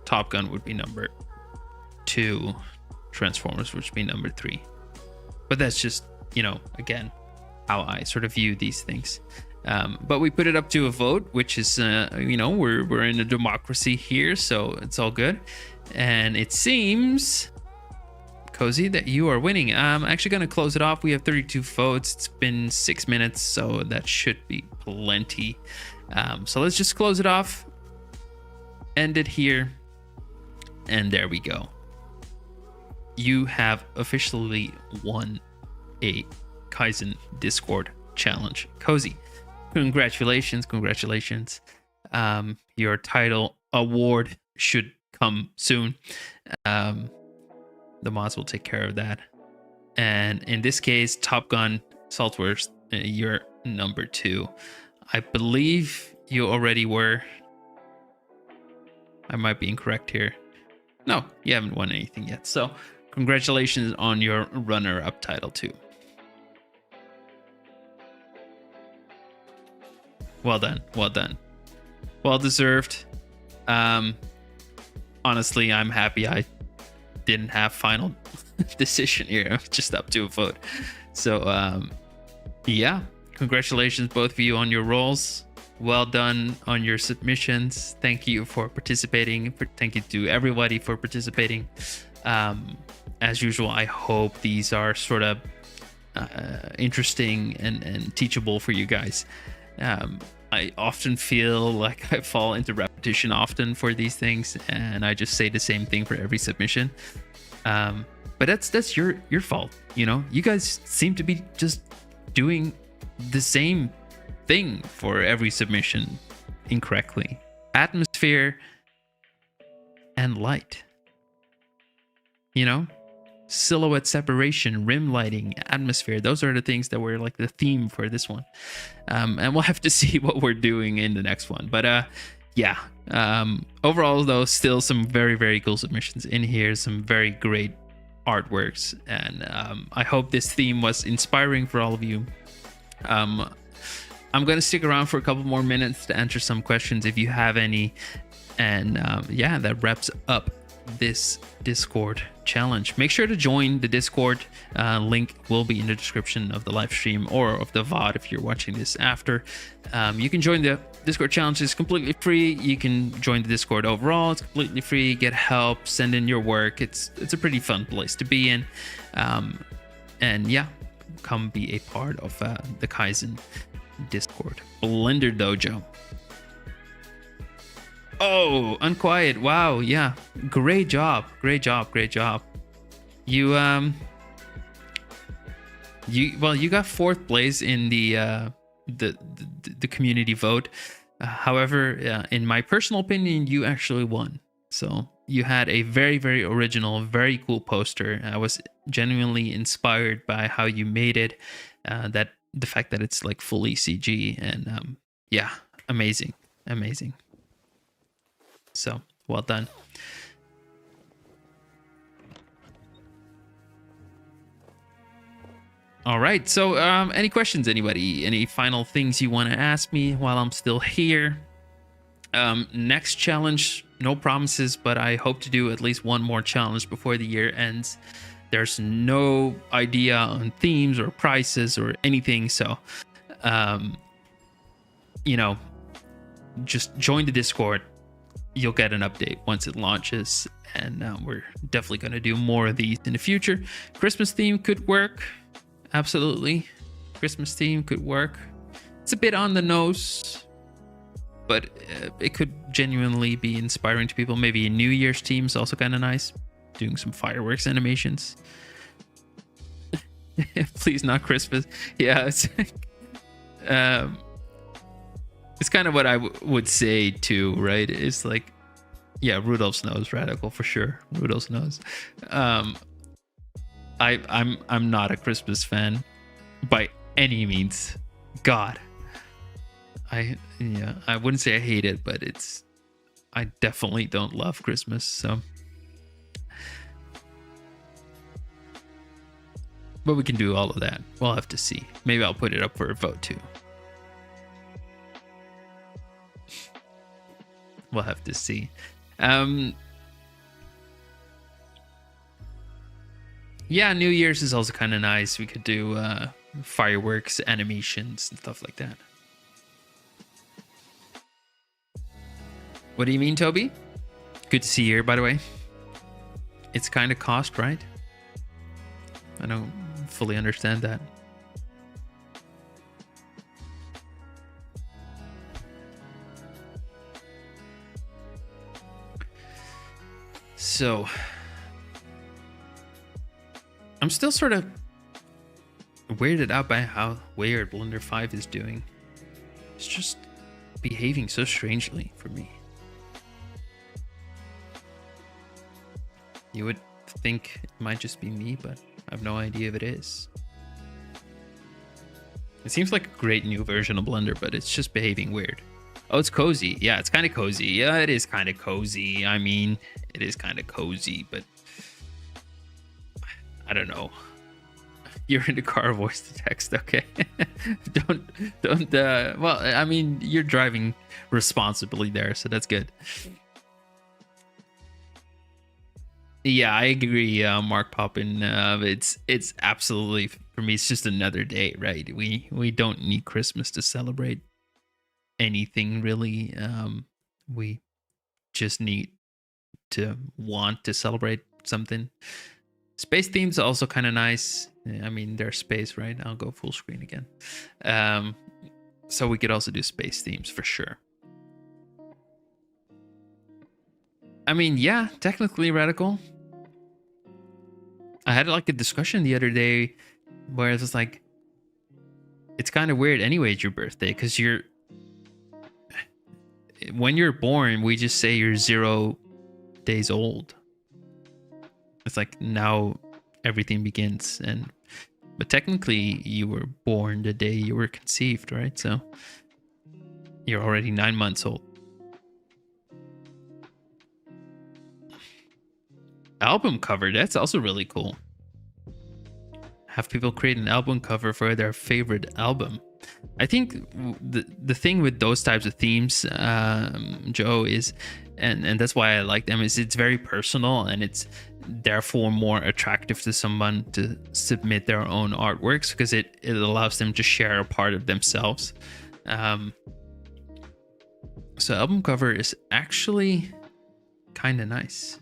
Top Gun would be number two. Transformers would be number three. But that's just, again, how I sort of view these things. But we put it up to a vote, which is, we're in a democracy here, so it's all good. And it seems, Cozy, that you are winning. I'm actually going to close it off. We have 32 votes. It's been 6 minutes, so that should be plenty. So let's just close it off. End it here. And there we go. You have officially won a Kaizen Discord challenge. Cozy, congratulations. Your title award should come soon. The mods will take care of that. And in this case, Top Gun Saltworks, you're number two. I believe you already were. I might be incorrect here. No, you haven't won anything yet. So congratulations on your runner-up title too. Well done. Well done. Well deserved. Honestly, I'm happy I didn't have final decision here. I was just up to a vote. So yeah, congratulations both of you on your roles. Well done on your submissions. Thank you for participating. Thank you to everybody for participating. As usual, I hope these are sort of interesting and teachable for you guys. I often feel like I fall into repetition often for these things, and I just say the same thing for every submission. But that's your fault. You know, you guys seem to be just doing the same thing for every submission incorrectly. Atmosphere and light. You know, silhouette separation, rim lighting, atmosphere. Those are the things that were like the theme for this one. And we'll have to see what we're doing in the next one. But yeah. Overall, though, still some very, very cool submissions in here. Some very great artworks. And I hope this theme was inspiring for all of you. I'm going to stick around for a couple more minutes to answer some questions if you have any. And yeah, that wraps up this Discord challenge. Make sure to join the Discord. Link will be in the description of the live stream or of the VOD if you're watching this after. You can join the Discord challenge. It's completely free. You can join the Discord overall. It's completely free. Get help. Send in your work. It's a pretty fun place to be in. And yeah, come be a part of the Kaizen Discord. Blender Dojo. Oh, Unquiet. Wow, yeah. Great job. Great job. Great job. You got fourth place in the community vote. However, in my personal opinion, you actually won. So you had a very, very original, very cool poster. I was genuinely inspired by how you made it. That the fact that it's like fully CG and yeah, amazing. So well done. All right. So any questions, anybody? Any final things you want to ask me while I'm still here? Next challenge, no promises, but I hope to do at least one more challenge before the year ends. There's no idea on themes or prices or anything. So, you know, just join the Discord. You'll get an update once it launches. And we're definitely going to do more of these in the future. Christmas theme could work. Absolutely. Christmas theme could work. It's a bit on the nose, but it could genuinely be inspiring to people. Maybe a New Year's theme is also kind of nice. Doing some fireworks animations. Please, not Christmas. Yeah, it's kind of what I would say too, right? It's like, yeah, Rudolph's nose, radical for sure. Rudolph's nose. I'm not a Christmas fan by any means. God, I wouldn't say I hate it, but I definitely don't love Christmas. So. But we can do all of that. We'll have to see. Maybe I'll put it up for a vote too. We'll have to see. Yeah, New Year's is also kind of nice. We could do fireworks, animations, and stuff like that. What do you mean, Toby? Good to see you here, by the way. It's kind of cost, right? I don't fully understand that. So I'm still sort of weirded out by how weird Blender 5 is doing. It's just behaving so strangely for me. You would think it might just be me, but I have no idea if it is. It seems like a great new version of Blender, but it's just behaving weird. Oh, it's cozy. Yeah, it's kind of cozy. Yeah, it is kind of cozy. I mean, it is kind of cozy, but I don't know. You're in the car, voice to text. Okay. don't. Well, I mean, you're driving responsibly there, so that's good. Yeah, I agree, Mark Poppin. It's absolutely, for me. It's just another day, right? We don't need Christmas to celebrate anything really. We just need to want to celebrate something. Space themes are also kind of nice. I mean, they're space, right? I'll go full screen again. So we could also do space themes for sure. I mean, yeah, technically radical. I had like a discussion the other day where it was like, it's kind of weird anyway, it's your birthday, because when you're born, we just say you're 0 days old. It's like now everything begins, but technically you were born the day you were conceived, right? So you're already 9 months old. Album cover, that's also really cool. Have people create an album cover for their favorite album. I think the thing with those types of themes, Joe, is, and that's why I like them, is it's very personal, and it's therefore more attractive to someone to submit their own artworks, because it allows them to share a part of themselves. So album cover is actually kind of nice.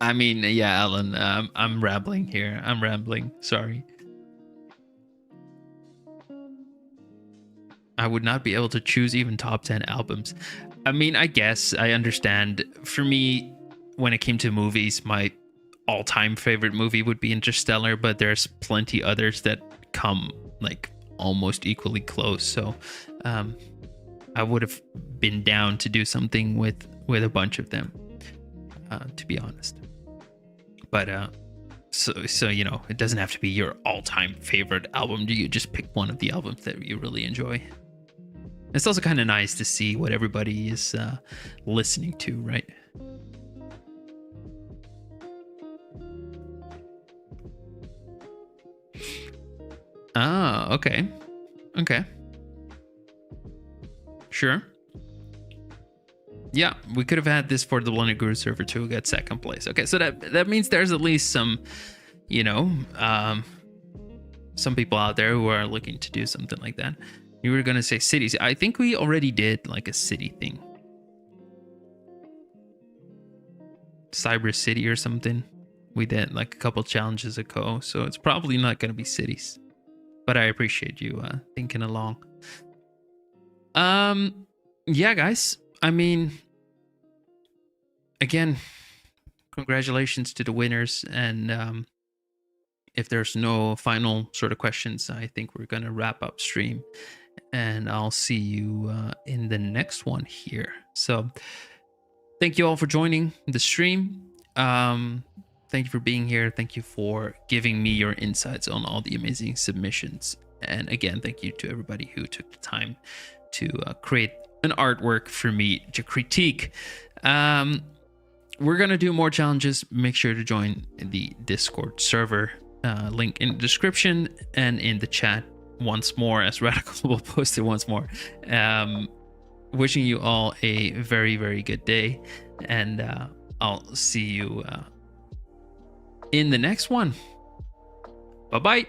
I mean, yeah, Alan, I'm rambling here. I'm rambling. Sorry. I would not be able to choose even top 10 albums. I mean, I guess I understand. For me, when it came to movies, my all-time favorite movie would be Interstellar, but there's plenty others that come like almost equally close. So I would have been down to do something with a bunch of them, to be honest. But so you know, it doesn't have to be your all-time favorite album. You just pick one of the albums that you really enjoy. It's also kind of nice to see what everybody is listening to, right? Ah, okay. Okay. Sure. Yeah, we could have had this for the Blended Guru server too, get second place. Okay, so that means there's at least some, you know, some people out there who are looking to do something like that. You were gonna say cities. I think we already did like a city thing. Cyber City or something. We did like a couple challenges ago, so it's probably not gonna be cities. But I appreciate you thinking along. Yeah, guys. I mean, again, congratulations to the winners. And if there's no final sort of questions, I think we're going to wrap up stream. And I'll see you in the next one here. So thank you all for joining the stream. Thank you for being here. Thank you for giving me your insights on all the amazing submissions. And again, thank you to everybody who took the time to create an artwork for me to critique. We're gonna do more challenges. Make sure to join the Discord server. Link in the description and in the chat once more, as Radical will post it once more. Wishing you all a very, very good day, and I'll see you in the next one. Bye bye.